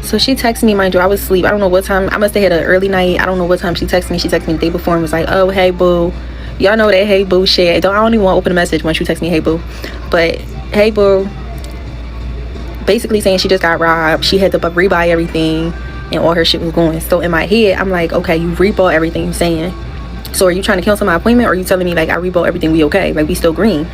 So she texted me, mind you, I was asleep. I don't know what time. I must have had an early night. I don't know what time she texted me. She texted me the day before and was like, oh, hey, boo. Y'all know that hey, boo shit. I don't even want to open a message once you text me, hey, boo. But, hey, boo. Basically saying she just got robbed. She had to rebuy everything and all her shit was going. So in my head, I'm like, okay, you rebought everything you're saying. So are you trying to cancel my appointment, or are you telling me like I rebought everything, we okay, like we still green?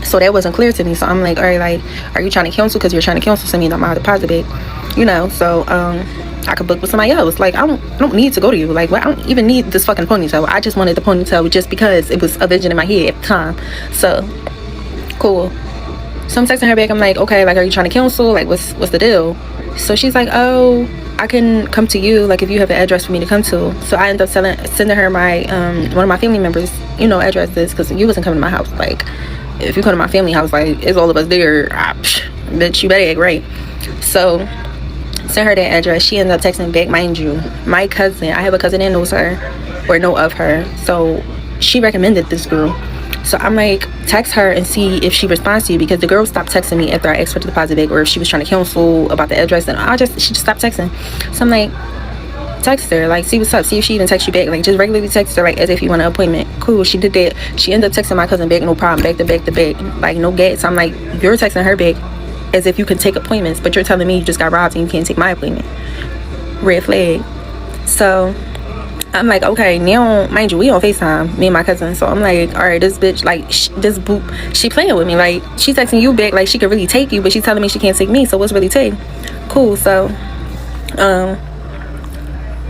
So that wasn't clear to me. So I'm like, all right, like, are you trying to cancel because you're trying to cancel something on my deposit bag, you know? So I could book with somebody else. Like, I don't need to go to you. Like, I don't even need this fucking ponytail. I just wanted the ponytail just because it was a vision in my head at the time. So cool. So I'm texting her back. I'm like, okay, like, are you trying to cancel? Like, what's the deal? So she's like, oh, I can come to you, like, if you have an address for me to come to. So I end up sending her my one of my family members, you know, addresses, because you wasn't coming to my house. Like, if you come to my family house, like, it's all of us there. Bitch, you better act right. So sent her that address. She ended up texting back, mind you, my cousin, I have a cousin that knows her or know of her, so she recommended this girl. So I'm like, text her and see if she responds to you, because the girl stopped texting me after I asked for the deposit back, or if she was trying to cancel about the address, and she just stopped texting. So I'm like, text her, like, see what's up, see if she even texts you back, like, just regularly text her, like, as if you want an appointment. Cool, she did that. She ended up texting my cousin back, no problem, back to back to back, like, no gas. So I'm like, you're texting her back as if you can take appointments, but you're telling me you just got robbed and you can't take my appointment. Red flag. So I'm like, okay, now, mind you, we on FaceTime, me and my cousin. So I'm like, all right, this bitch, like, this boop, she playing with me. Like, she texting you back, like, she could really take you, but she's telling me she can't take me. So what's really take? Cool. So,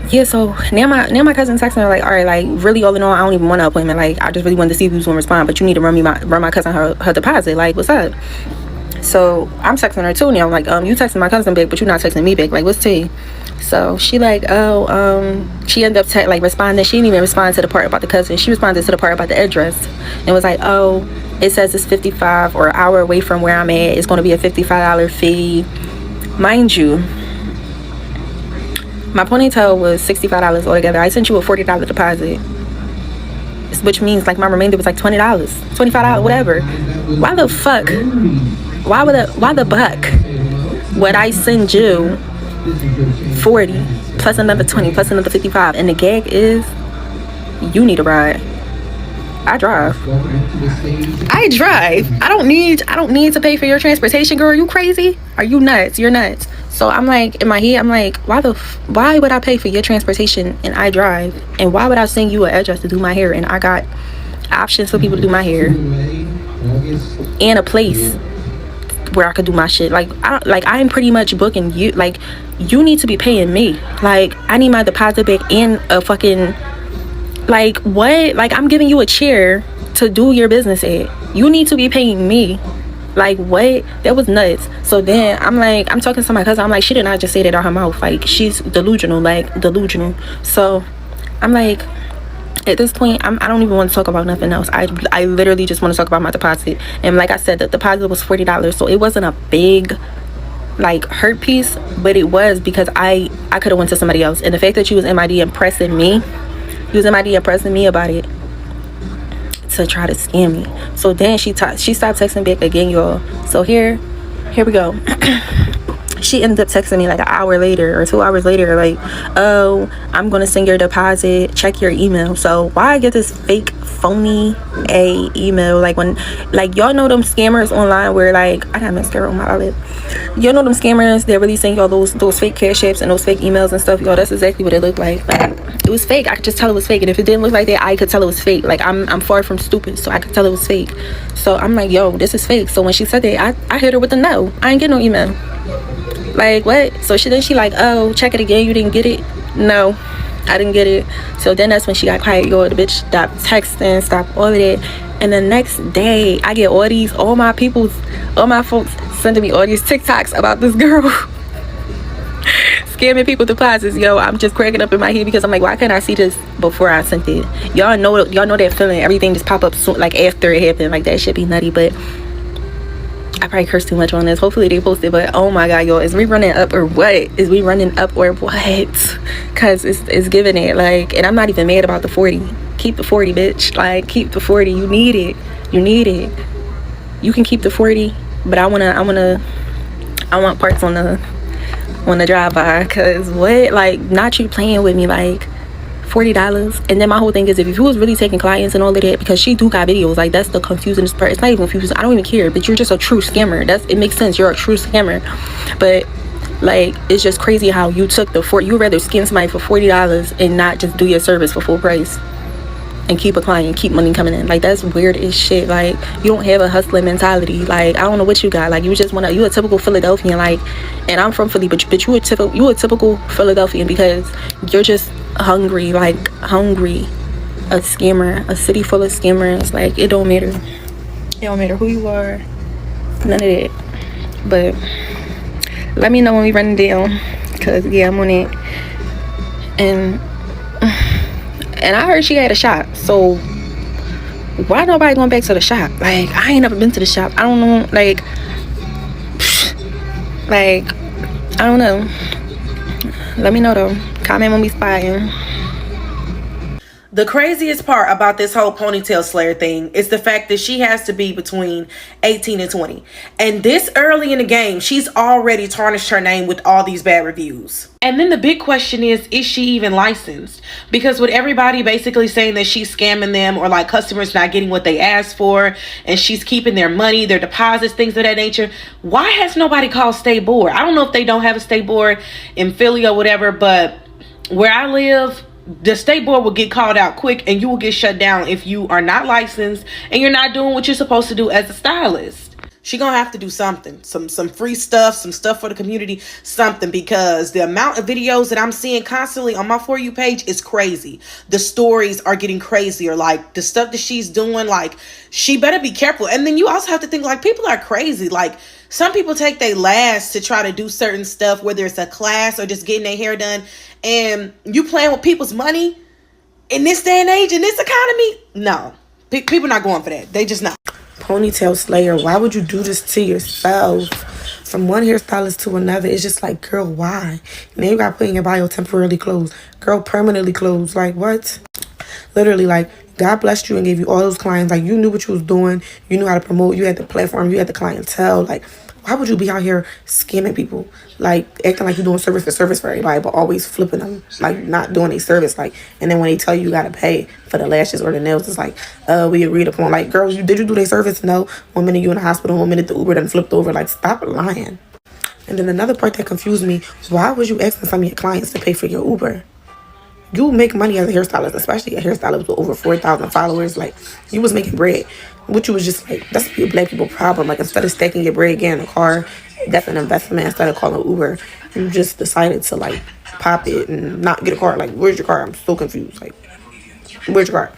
yeah, so now my cousin texting her, like, all right, like, really, all in all, I don't even want an appointment. Like, I just really wanted to see if you was gonna respond, but you need to run my cousin her deposit. Like, what's up? So I'm texting her too now. I'm like, you texting my cousin back, but you're not texting me back. Like, what's tea? So she like, she ended up responding. She didn't even respond to the part about the cousin. She responded to the part about the address and was like, oh, it says it's 55 or an hour away from where I'm at. It's going to be a $55 fee. Mind you, my ponytail was $65 altogether. I sent you a $40 deposit, which means like my remainder was like $20, $25, whatever. Why the fuck? Why the buck would I send you 40 plus another 20 plus another 55? And the gag is, you need a ride. I drive. I don't need to pay for your transportation, girl. You crazy? Are you nuts? You're nuts. So I'm like, in my head, I'm like, why would I pay for your transportation and I drive? And why would I send you an address to do my hair and I got options for people to do my hair and a place where I could do my shit? Like, I'm pretty much booking you. Like, you need to be paying me. Like, I need my deposit back and a fucking, like, what? Like, I'm giving you a chair to do your business at. You need to be paying me. Like, what? That was nuts. So then I'm like, I'm talking to my cousin. I'm like, she did not just say that out her mouth. Like, she's delusional. So I'm like, at this point, I don't even want to talk about nothing else. I literally just want to talk about my deposit. And like I said, the deposit was $40. So it wasn't a big, like, hurt piece, but it was because I could have went to somebody else. And the fact that you was in my DM pressing me, about it to try to scam me. So then she stopped texting back again, y'all. So here we go. She ended up texting me like an hour later or 2 hours later, like, oh, I'm gonna send your deposit, check your email. So why I get this fake phony email, like, when, like, y'all know them scammers online where, like, I got mascara on my eyelid. Y'all know them scammers, they're really sending y'all those fake cash apps and those fake emails and stuff. Y'all, that's exactly what it looked like. Like, it was fake. I could just tell it was fake. And if it didn't look like that, I could tell it was fake. Like, I'm far from stupid, so I could tell it was fake. So I'm like, yo, this is fake. So when she said that, I hit her with a no. I ain't get no email. Like, what? So she like, oh, check it again, you didn't get it? No, I didn't get it. So then that's when she got quiet. Yo, the bitch stopped texting, stopped all of that. And the next day, I get all my folks sending me all these TikToks about this girl scamming people deposits. Yo, I'm just cracking up in my head because I'm like, why can't I see this before I sent it? Y'all know that feeling. Everything just pop up soon, like, after it happened. Like, that should be nutty. But I probably cursed too much on this. Hopefully they post it. But oh my god, y'all, is we running up or what? Because it's giving it, like, and I'm not even mad about the 40. Keep the 40, bitch. Like, keep the 40. You need it. You can keep the 40, but I want parts on on the drive by. Cause what, like, not you playing with me, like $40. And then my whole thing is, if you was really taking clients and all of that, because she do got videos, like, that's the confusing part. It's not even confusing, I don't even care, but you're just a true scammer. It makes sense, you're a true scammer. But like, it's just crazy how you took you rather scam somebody for $40 and not just do your service for full price and keep a client, keep money coming in. Like, that's weird as shit. Like, you don't have a hustling mentality. Like, I don't know what you got. Like, you a typical Philadelphian. Like, and I'm from Philly, but you a typical Philadelphian because you're just hungry. Like, hungry. A scammer, a city full of scammers. Like, it don't matter. It don't matter who you are. None of that. But let me know when we run it down, cause yeah, I'm on it. And I heard she had a shop, so why nobody going back to the shop? Like, I ain't never been to the shop. I don't know, like I don't know. Let me know though. Comment when we spying. The craziest part about this whole ponytail slayer thing is the fact that she has to be between 18 and 20. And this early in the game, she's already tarnished her name with all these bad reviews. And then the big question is she even licensed? Because with everybody basically saying that she's scamming them, or like customers not getting what they asked for, and she's keeping their money, their deposits, things of that nature, why has nobody called State Board? I don't know if they don't have a State Board in Philly or whatever, but where I live, the State Board will get called out quick and you will get shut down if you are not licensed and you're not doing what you're supposed to do as a stylist. She gonna have to do something, some free stuff, some stuff for the community, something, because the amount of videos that I'm seeing constantly on my For You page is crazy. The stories are getting crazier. Like, the stuff that she's doing, like, she better be careful. And then you also have to think, like, people are crazy. Like, some people take their last to try to do certain stuff, whether it's a class or just getting their hair done, and you playing with people's money in this day and age, in this economy. No, people not going for that. They just not. Ponytail slayer, why would you do this to yourself? From one hairstylist to another, it's just like, girl, why? And then you got put in your bio temporarily closed, girl, permanently closed. Like, what? Literally, like, God blessed you and gave you all those clients. Like, you knew what you was doing, you knew how to promote, you had the platform, you had the clientele. Like, why would you be out here scamming people? Like, acting like you're doing service for everybody, but always flipping them, like, not doing a service. Like, and then when they tell you gotta pay for the lashes or the nails, it's like, we agreed upon. Like, girls, did you do their service? No. 1 minute you in the hospital, 1 minute the Uber done flipped over. Like, stop lying. And then another part that confused me, why was you asking some of your clients to pay for your Uber? You make money as a hairstylist, especially a hairstylist with over 4,000 followers. Like, you was making bread. Which was just like, that's a black people problem. Like, instead of stacking your bread, getting a car, that's an investment. Instead of calling Uber, you just decided to, like, pop it and not get a car. Like, where's your car? I'm so confused. Like, where's your car?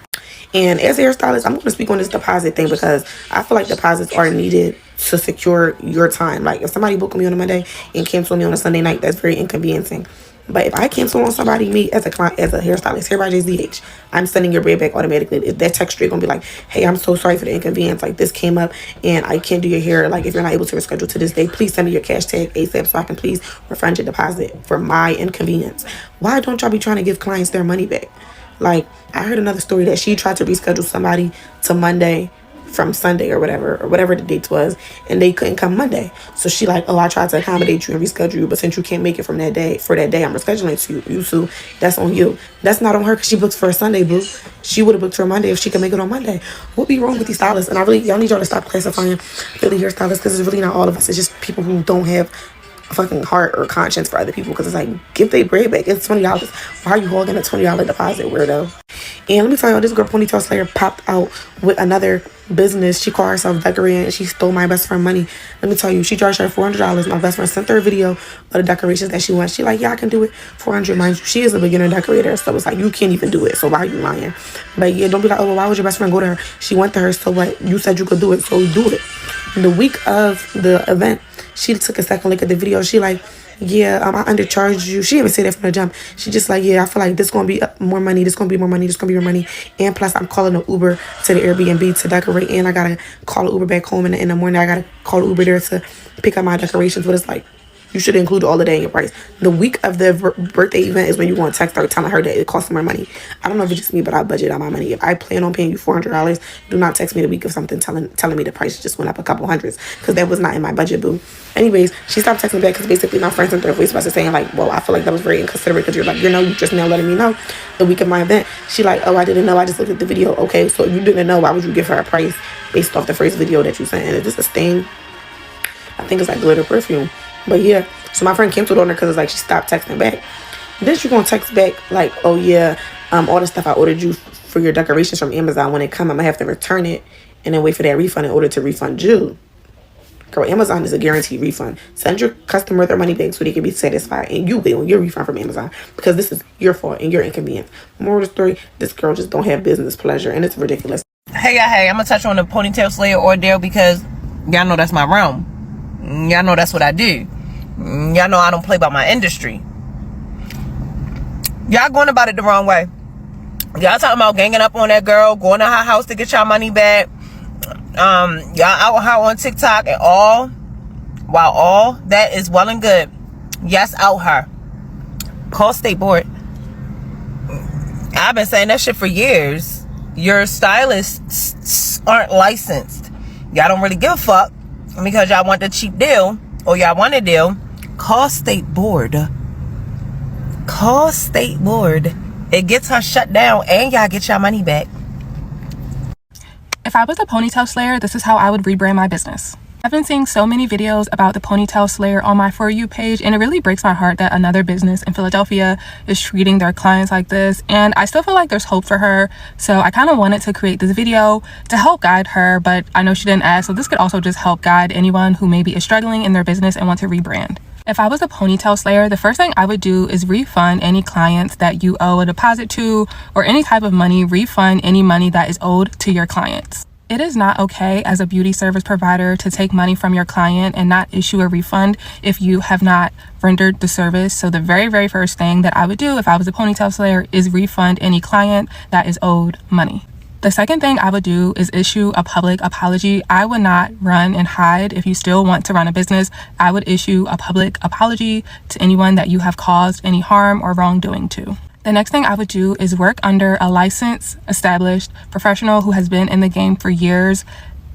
And as a hairstylist, I'm going to speak on this deposit thing because I feel like deposits are needed to secure your time. Like, if somebody booked me on a Monday and cancel me on a Sunday night, that's very inconveniencing. But if I cancel on somebody, me as a client, as a hairstylist, here by JZH, I'm sending your bread back automatically. If that text straight gonna be like, hey, I'm so sorry for the inconvenience. Like, this came up and I can't do your hair. Like, if you're not able to reschedule to this day, please send me your cash tag ASAP so I can please refund your deposit for my inconvenience. Why don't y'all be trying to give clients their money back? Like, I heard another story that she tried to reschedule somebody to Monday from Sunday or whatever the date was, and they couldn't come Monday. So she like, oh, I tried to accommodate you and reschedule you, but since you can't make it from that day, for that day, I'm rescheduling to you, so that's on you. That's not on her because she booked for a Sunday, boo. She would have booked for a Monday if she could make it on Monday. What be wrong with these stylists? And y'all need y'all to stop classifying Philly hairstylists, because it's really not all of us. It's just people who don't have a fucking heart or conscience for other people, because it's like, give their bread back. It's $20. Why are you holding a $20 deposit, weirdo? And let me tell y'all, this girl Ponytail Slayer popped out with another business. She called herself decorating and she stole my best friend money. Let me tell you, she charged her $400. My best friend sent her a video of the decorations that she wants. She like, yeah, I can do it. $400, mind you. She is a beginner decorator, so it's like, you can't even do it. So why are you lying? But yeah, don't be like, oh, well, why would your best friend go to her? She went to her, so what? You said you could do it, so do it. The week of the event, she took a second look at the video. She like, yeah, I undercharged you. She didn't even say that from the jump. She just like, yeah, I feel like this gonna be more money. This gonna be more money. This gonna be more money. And plus, I'm calling an Uber to the Airbnb to decorate. And I gotta call an Uber back home in the morning. I gotta call an Uber there to pick up my decorations. But it's like, You should include all of that in your price. The week of the birthday event is when you want to text her telling her that it costs more money. I don't know if it's just me, but I budget out my money. If I plan on paying you $400, do not text me the week of something telling me the price just went up a couple hundreds, because that was not in my budget, boo. Anyways, she stopped texting back because basically my friend sent her a voice message saying like, well, I feel like that was very inconsiderate because you're like, you just now letting me know the week of my event. She like, oh, I didn't know. I just looked at the video. Okay, so if you didn't know, why would you give her a price based off the first video that you sent? And it's just a stain. I think it's like glitter perfume. But yeah, so my friend canceled on her because it's like she stopped texting back. Then she gonna text back like, oh yeah, all the stuff I ordered you for your decorations from Amazon, when it come, I'm gonna have to return it and then wait for that refund in order to refund you. Girl, Amazon is a guaranteed refund. Send your customer their money back so they can be satisfied, and you will your refund from Amazon, because this is your fault and your inconvenience. Moral of the story, this girl just don't have business pleasure, and it's ridiculous. Hey, y'all, I'm gonna touch on the ponytail slayer ordeal because y'all know that's my realm. Y'all know that's what I do. Y'all know I don't play by my industry. Y'all going about it the wrong way. Y'all talking about ganging up on that girl, going to her house to get y'all money back. Y'all out her on TikTok and all, while all that is well and good. Yes, out her. Call state board. I've been saying that shit for years. Your stylists aren't licensed. Y'all don't really give a fuck because y'all want the cheap deal, or y'all want a deal. Call state board. Call state board. It gets her shut down and y'all get y'all money back. If I was a ponytail slayer, this is how I would rebrand my business. I've been seeing so many videos about the ponytail slayer on my For You page, and it really breaks my heart that another business in Philadelphia is treating their clients like this, and I still feel like there's hope for her. So I kind of wanted to create this video to help guide her, but I know she didn't ask, so this could also just help guide anyone who maybe is struggling in their business and want to rebrand. If I was a ponytail slayer, the first thing I would do is refund any clients that you owe a deposit to, or any type of money. Refund any money that is owed to your clients. It is not okay as a beauty service provider to take money from your client and not issue a refund if you have not rendered the service. So the very, very first thing that I would do if I was a ponytail slayer is refund any client that is owed money. The second thing I would do is issue a public apology. I would not run and hide. If you still want to run a business, I would issue a public apology to anyone that you have caused any harm or wrongdoing to. The next thing I would do is work under a licensed, established professional who has been in the game for years.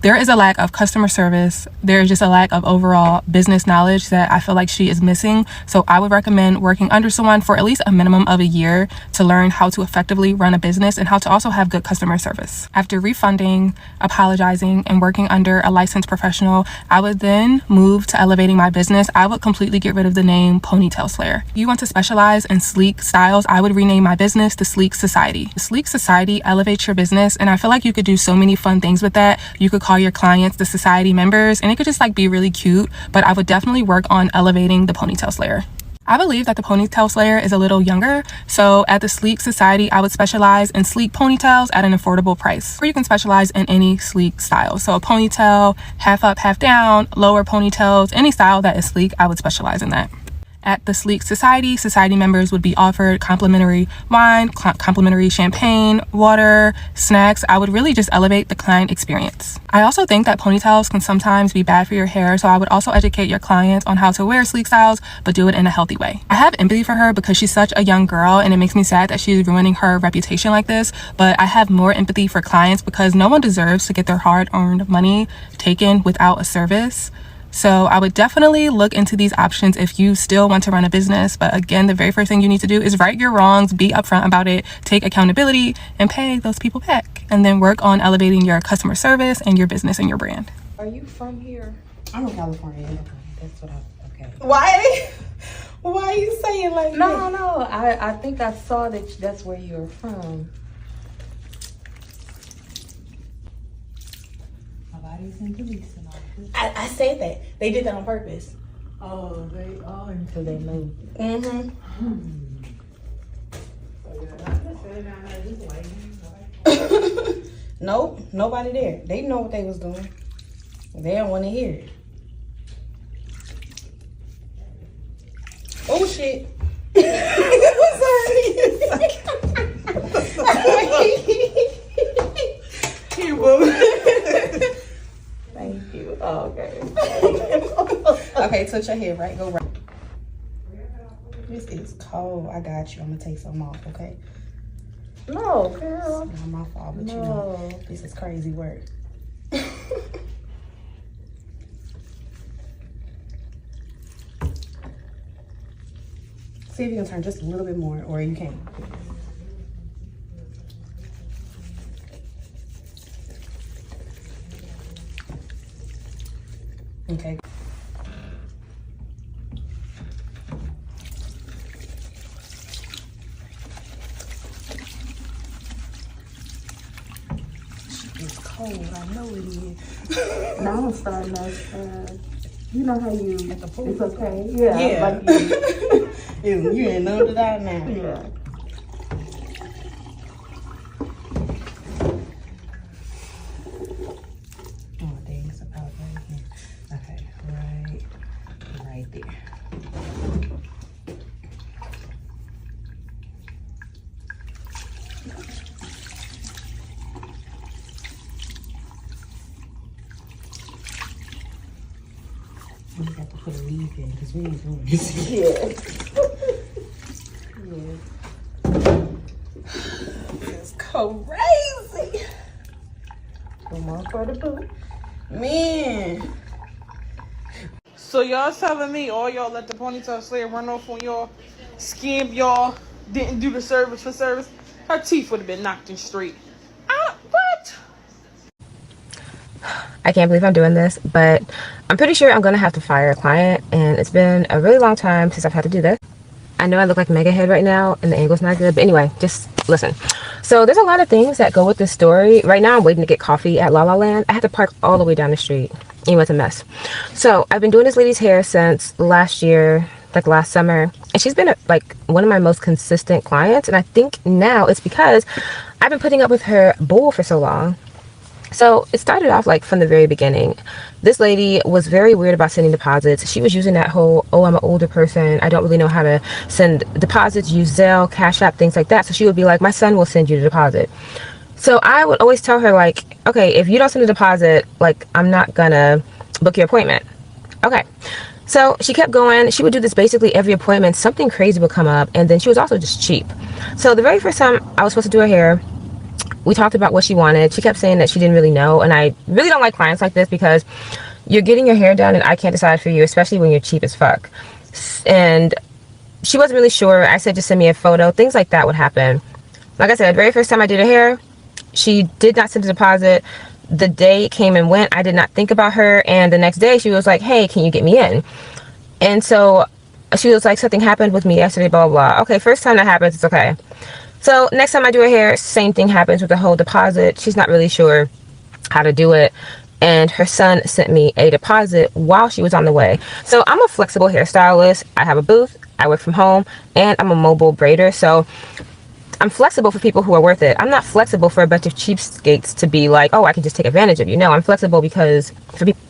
There is a lack of customer service. There is just a lack of overall business knowledge that I feel like she is missing. So I would recommend working under someone for at least a minimum of a year to learn how to effectively run a business and how to also have good customer service. After refunding, apologizing, and working under a licensed professional, I would then move to elevating my business. I would completely get rid of the name Ponytail Slayer. If you want to specialize in sleek styles, I would rename my business the Sleek Society. The Sleek Society elevates your business, and I feel like you could do so many fun things with that. You could call your clients the society members, and it could just like be really cute, but I would definitely work on elevating the Ponytail Slayer. I believe that the Ponytail Slayer is a little younger, so at the Sleek Society, I would specialize in sleek ponytails at an affordable price. Or you can specialize in any sleek style. So a ponytail, half up, half down, lower ponytails, any style that is sleek, I would specialize in that. At the Sleek Society, society members would be offered complimentary wine, complimentary champagne, water, snacks. I would really just elevate the client experience. I also think that ponytails can sometimes be bad for your hair, so I would also educate your clients on how to wear sleek styles, but do it in a healthy way. I have empathy for her because she's such a young girl, and it makes me sad that she's ruining her reputation like this, but I have more empathy for clients because no one deserves to get their hard-earned money taken without a service. So I would definitely look into these options if you still want to run a business. But again, the very first thing you need to do is right your wrongs, be upfront about it, take accountability, and pay those people back. And then work on elevating your customer service and your business and your brand. Are you from here? I'm from California. Okay, that's what okay. Why are you saying like that? No. I think I saw that that's where you're from. My body's in police. I said that. They did that on purpose. Oh, they are until they move. Nope, nobody there. They know what they was doing. They don't want to hear it. Oh shit. Here, boo. Thank you. Oh, okay. Okay, touch your head, right? Go right. cold. I got you. I'm gonna take some off, okay? No, girl. It's not my fault, but No. you know, this is crazy work. See if you can turn just a little bit more, or you can't. Okay. It's cold, I know it is. Now I'm starting to, you know how you, it's okay. Yeah. Yeah. Like you ain't know that now. Yeah. Oh, dang, it's about right here. Okay, right there. We have to put a leaf in because we ain't doing this. Yeah. It's crazy. Come on for the boot. Man. So y'all telling me all y'all let the ponytail slayer run off on y'all, scam y'all, didn't do the service for service? Her teeth would have been knocked in straight. What? I can't believe I'm doing this, but I'm pretty sure I'm gonna have to fire a client, and it's been a really long time since I've had to do this. I know I look like mega head right now and the angle's not good, but anyway, just listen. So there's a lot of things that go with this story. Right now I'm waiting to get coffee at La La Land. I had to park all the way down the street. Anyway, it's a mess. So I've been doing this lady's hair since last year, like last summer, and she's been like one of my most consistent clients, and I think now it's because I've been putting up with her bull for so long. So it started off like from the very beginning. This lady was very weird about sending deposits. She was using that whole, oh, I'm an older person, I don't really know how to send deposits, use Zelle, Cash App, things like that. So she would be like, my son will send you the deposit. So I would always tell her like, okay, if you don't send a deposit, like I'm not gonna book your appointment. Okay. So she kept going. She would do this basically every appointment. Something crazy would come up, and then she was also just cheap. So the very first time I was supposed to do her hair, we talked about what she wanted. She kept saying that she didn't really know, and I really don't like clients like this because you're getting your hair done and I can't decide for you, especially when you're cheap as fuck. And she wasn't really sure. I said just send me a photo. Things like that would happen. Like I said, very first time I did her hair, she did not send a deposit. The day came and went. I did not think about her, and the next day she was like, hey, can you get me in? And so she was like, something happened with me yesterday, blah, blah, blah. Okay, first time that happens, it's okay. So next time I do her hair, same thing happens with the whole deposit. She's not really sure how to do it. And her son sent me a deposit while she was on the way. So I'm a flexible hairstylist. I have a booth, I work from home, and I'm a mobile braider. So I'm flexible for people who are worth it. I'm not flexible for a bunch of cheapskates to be like, oh, I can just take advantage of you. No, I'm flexible because for people.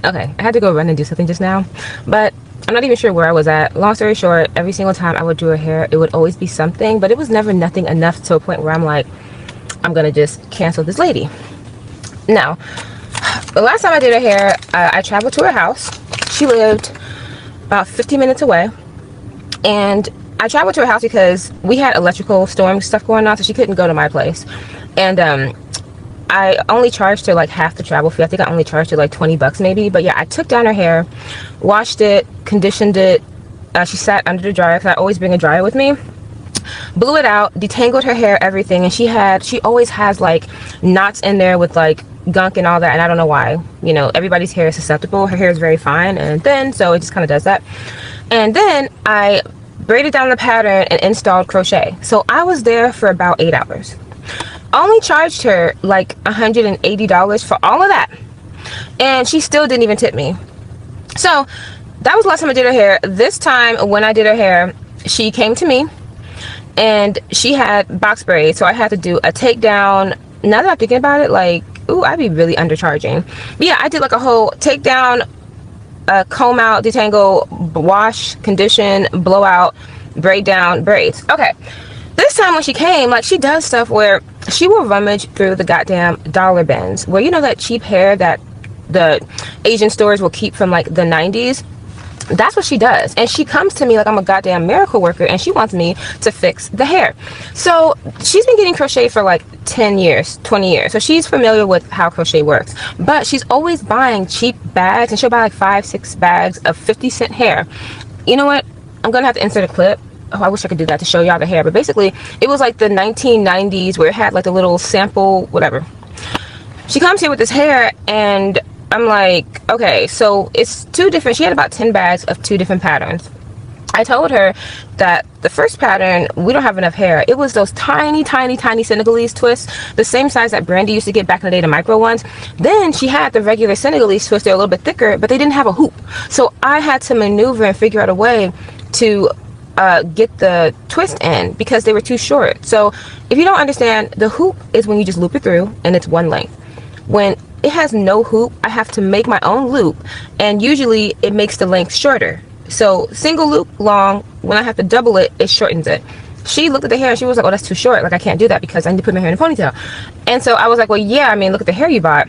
Okay, I had to go run and do something just now, but I'm not even sure where I was at. Long story short, every single time I would do her hair, it would always be something, but it was never nothing enough to a point where I'm like, I'm gonna just cancel this lady. Now, the last time I did her hair, I traveled to her house. She lived about 15 minutes away, and I traveled to her house because we had electrical storm stuff going on, so she couldn't go to my place. And I only charged her like half the travel fee. I think I only charged her like 20 bucks maybe. But yeah, I took down her hair, washed it, conditioned it. She sat under the dryer because I always bring a dryer with me. Blew it out, detangled her hair, everything. And she always has like knots in there with like gunk and all that. And I don't know why. You know, everybody's hair is susceptible. Her hair is very fine and thin, so it just kind of does that. And then I braided down the pattern and installed crochet. So I was there for about 8 hours. Only charged her like $180 for all of that, and she still didn't even tip me. So that was the last time I did her hair. This time when I did her hair, she came to me and she had box braids, so I had to do a takedown. Now that I'm thinking about it, like, ooh, I'd be really undercharging. But yeah, I did like a whole takedown, comb out, detangle, wash, condition, blowout, braid down, braids. Okay, this time when she came, like, she does stuff where she will rummage through the goddamn dollar bins, where, you know, that cheap hair that the Asian stores will keep from like the 90s. That's what she does. And she comes to me like I'm a goddamn miracle worker, and she wants me to fix the hair. So she's been getting crochet for like 10 years, 20 years. So she's familiar with how crochet works. But she's always buying cheap bags, and she'll buy like 5-6 bags of 50-cent hair. You know what? I'm gonna have to insert a clip. Oh, I wish I could do that to show y'all the hair. But basically, it was like the 1990s where it had like the little sample, whatever. She comes here with this hair, and I'm like, okay, so it's 2 different. She had about 10 bags of 2 different patterns. I told her that the first pattern, we don't have enough hair. It was those tiny, tiny, tiny Senegalese twists, the same size that Brandy used to get back in the day, the micro ones. Then she had the regular Senegalese twists. They're a little bit thicker, but they didn't have a hoop. So I had to maneuver and figure out a way to get the twist in because they were too short. So if you don't understand, the hoop is when you just loop it through and it's one length. When it has no hoop, I have to make my own loop, and usually it makes the length shorter. So single loop long, when I have to double it, it shortens it. She looked at the hair and she was like, oh, that's too short. Like, I can't do that because I need to put my hair in a ponytail. And so I was like, well, yeah, I mean, look at the hair you bought.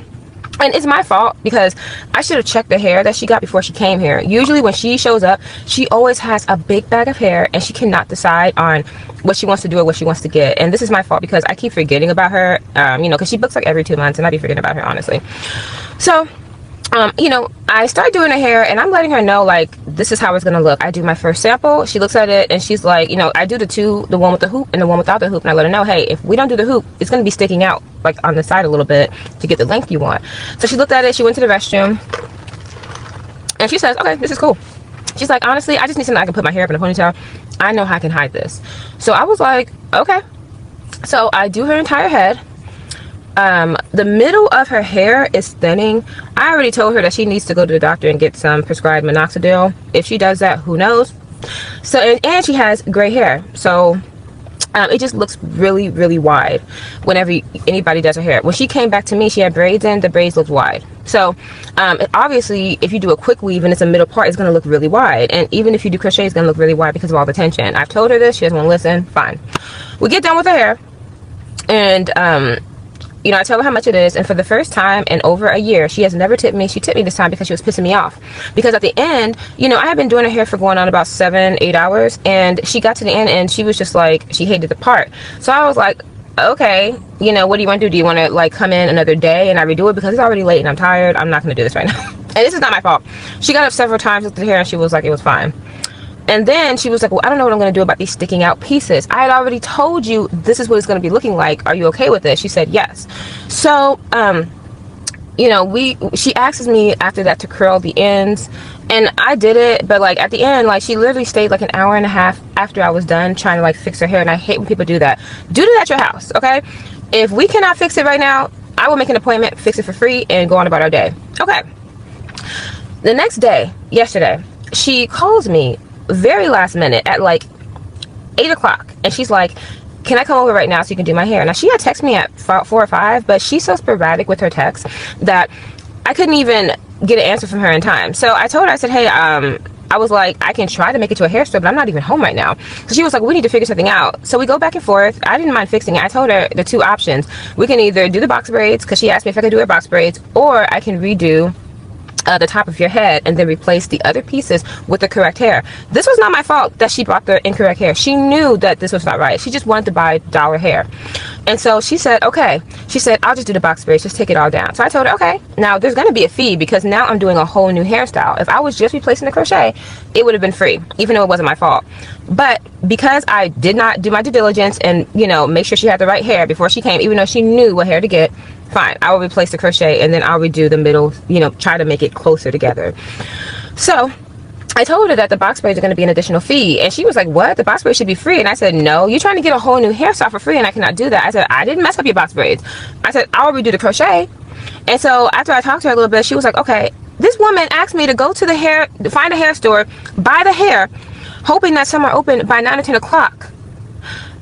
And it's my fault because I should have checked the hair that she got before she came here. Usually when she shows up, she always has a big bag of hair and she cannot decide on what she wants to do or what she wants to get. And this is my fault because I keep forgetting about her, you know, because she books like every 2 months and I be forgetting about her, honestly. So, you know, I start doing her hair and I'm letting her know, like, this is how it's gonna look. I do my first sample, she looks at it and she's like, you know, I do the one with the hoop and the one without the hoop, and I let her know, hey, if we don't do the hoop, it's gonna be sticking out like on the side a little bit to get the length you want. So she looked at it, she went to the restroom and she says, okay, this is cool. She's like, honestly, I just need something I can put my hair up in a ponytail. I know how I can hide this. So I was like, okay. So I do her entire head. The middle of her hair is thinning. I already told her that she needs to go to the doctor and get some prescribed minoxidil. If she does that, who knows? So, and she has gray hair. So it just looks really, really wide whenever anybody does her hair. When she came back to me, she had braids in. The braids looked wide. So obviously, if you do a quick weave and it's a middle part, it's going to look really wide. And even if you do crochet, it's going to look really wide because of all the tension. I've told her this. She doesn't want to listen. Fine. We get done with her hair. And you know, I tell her how much it is, and for the first time in over a year, she has never tipped me. She tipped me this time because she was pissing me off. Because at the end, you know, I had been doing her hair for going on about 7-8 hours, and she got to the end and she was just like, she hated the part. So I was like, okay, you know, what do you want to do? Do you want to like come in another day and I redo it? Because it's already late and I'm tired. I'm not going to do this right now. And this is not my fault. She got up several times with the hair and she was like, it was fine. And then she was like, well, I don't know what I'm going to do about these sticking out pieces. I had already told you this is what it's going to be looking like. Are you okay with this? She said yes. So, you know, she asks me after that to curl the ends. And I did it. But like at the end, like she literally stayed like an hour and a half after I was done trying to like fix her hair. And I hate when people do that. Do that at your house, okay? If we cannot fix it right now, I will make an appointment, fix it for free, and go on about our day. Okay. The next day, yesterday, she calls me very last minute at like 8 o'clock, and she's like, can I come over right now so you can do my hair? Now she had texted me at 4 or 5, but she's so sporadic with her texts that I couldn't even get an answer from her in time. So I told her, I said, hey, I was like, I can try to make it to a hair store, but I'm not even home right now. So she was like, we need to figure something out. So we go back and forth. I didn't mind fixing it. I told her the 2 options. We can either do the box braids, because she asked me if I could do her box braids, or I can redo the top of your head and then replace the other pieces with the correct hair. This was not my fault that she bought the incorrect hair. She knew that this was not right. She just wanted to buy dollar hair. And so she said, okay. She said, I'll just do the box braids, just take it all down. So I told her, okay. Now there's going to be a fee because now I'm doing a whole new hairstyle. If I was just replacing the crochet, it would have been free, even though it wasn't my fault. But because I did not do my due diligence and, you know, make sure she had the right hair before she came, even though she knew what hair to get, fine, I will replace the crochet and then I'll redo the middle, you know, try to make it closer together. So I told her that the box braids are going to be an additional fee, and she was like, what? The box braids should be free. And I said, no, you're trying to get a whole new hairstyle for free and I cannot do that. I said, I didn't mess up your box braids. I said, I'll redo the crochet. And so after I talked to her a little bit, she was like, okay, this woman asked me to go to find a hair store, buy the hair, hoping that some are open by 9 or 10 o'clock.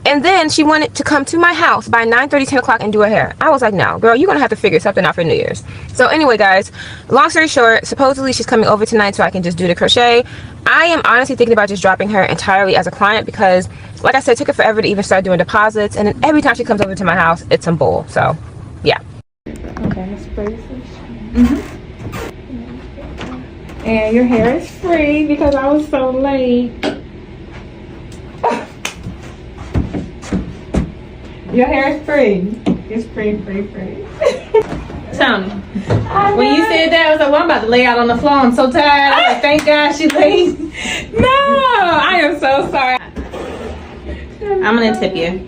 And then she wanted to come to my house by 9:30, 10 o'clock and do her hair. I was like, no, girl, you're going to have to figure something out for New Year's. So anyway, guys, long story short, supposedly she's coming over tonight so I can just do the crochet. I am honestly thinking about just dropping her entirely as a client because, like I said, it took her forever to even start doing deposits. And then every time she comes over to my house, it's some bull. So, yeah. Okay, let's braces. And your hair is free because I was so late. Your hair is free. It's free. Tony, when you said that, I was like, well, I'm about to lay out on the floor. I'm so tired. I was like, thank God she's late. No, I am so sorry. I'm gonna tip you.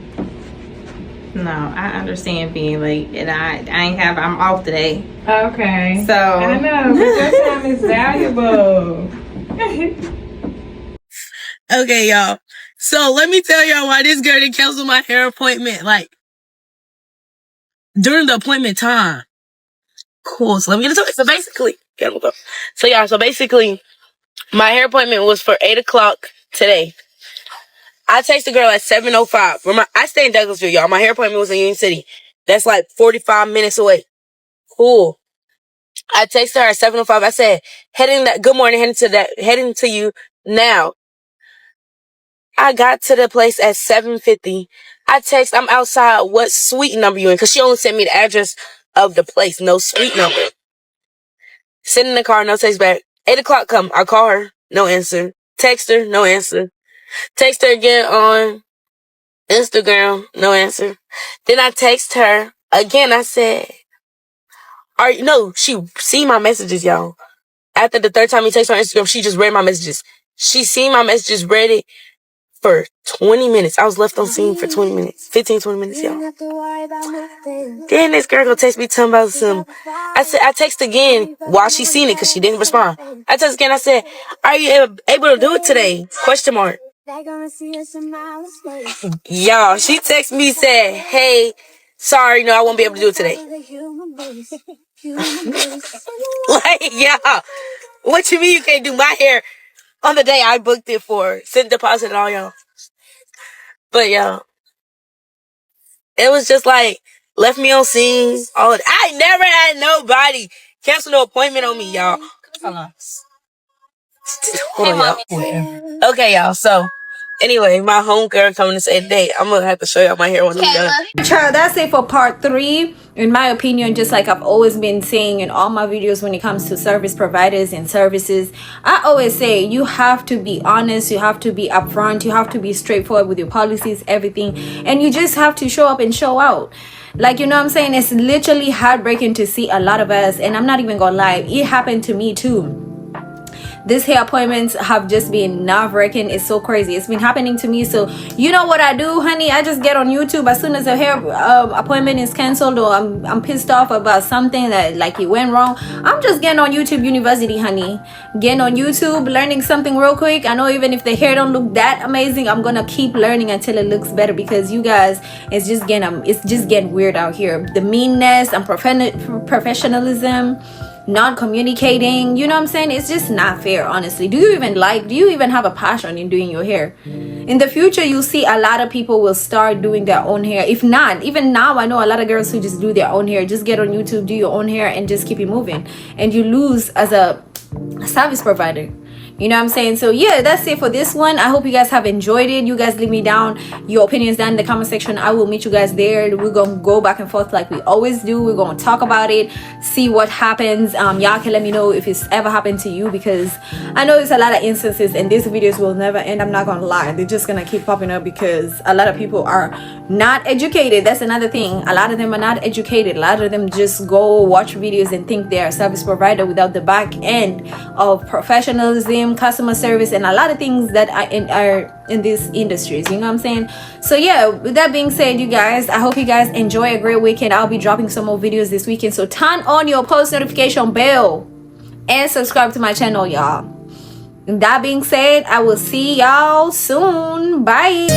No, I understand being late, and I'm off today. Okay. So I know, but your time is valuable. Okay, y'all. So let me tell y'all why this girl didn't cancel my hair appointment. Like, during the appointment time. Cool. So let me get into it. So basically, my hair appointment was for 8 o'clock today. I texted the girl at 7:05. I stay in Douglasville, y'all. My hair appointment was in Union City. That's like 45 minutes away. Cool. I texted her at 7:05. I said, good morning, heading to you now. I got to the place at 7:50. I text, I'm outside. What suite number you in? Because she only sent me the address of the place, no suite number. Sitting in the car, no text back. 8 o'clock come. I call her, no answer. Text her, no answer. Text her again on Instagram, no answer. Then I text her again. I said, she seen my messages, y'all. After the third time he texted her on Instagram, she just read my messages. She seen my messages, read it for 20 minutes. I was left on scene for 20 minutes. 15, 20 minutes, y'all. Then this girl gonna text me talking about some. I text again while she seen it because she didn't respond. I text again. I said, are you able to do it today? Question mark. Y'all, she texted me, said, hey, sorry, no, I won't be able to do it today. Like, y'all, what you mean you can't do my hair on the day I booked it for? Send deposit and all, y'all. But, y'all, it was just like, left me on scene. I never had nobody cancel no appointment on me, y'all. Hold on. Hold on, y'all. Okay, y'all, so. Anyway, my homegirl coming to say today, I'm gonna have to show y'all my hair when I'm done. Child, that's it for part 3. In my opinion, just like I've always been saying in all my videos when it comes to service providers and services, I always say you have to be honest, you have to be upfront, you have to be straightforward with your policies, everything, and you just have to show up and show out. Like, you know what I'm saying? It's literally heartbreaking to see a lot of us, and I'm not even gonna lie, it happened to me too. These hair appointments have just been nerve-wracking. It's so crazy. It's been happening to me. So you know what I do, honey? I just get on YouTube as soon as a hair appointment is canceled, or I'm pissed off about something that like it went wrong. I'm just getting on YouTube University, honey. Getting on YouTube, learning something real quick. I know even if the hair don't look that amazing, I'm gonna keep learning until it looks better, because you guys, it's just getting weird out here. The meanness and professionalism, not communicating, you know what I'm saying? It's just not fair, honestly. Do you even have a passion in doing your hair? In the future, you'll see a lot of people will start doing their own hair. If not, even now, I know a lot of girls who just do their own hair. Just get on YouTube, do your own hair, and just keep it moving. And you lose as a service provider. You know what I'm saying? So yeah, that's it for this one. I hope you guys have enjoyed it. You guys leave me down your opinions down in the comment section. I will meet you guys there. We're gonna go back and forth like we always do. We're gonna talk about it, see what happens. Y'all can let me know if it's ever happened to you, because I know there's a lot of instances and these videos will never end. I'm not gonna lie, they're just gonna keep popping up because a lot of people are not educated. That's another thing. A lot of them are not educated. A lot of them just go watch videos and think they're a service provider without the back end of professionalism, customer service, and a lot of things that are in these industries. You know what I'm saying? So yeah, with that being said, you guys, I hope you guys enjoy a great weekend. I'll be dropping some more videos this weekend, so turn on your post notification bell and subscribe to my channel, y'all. And that being said, I will see y'all soon. Bye.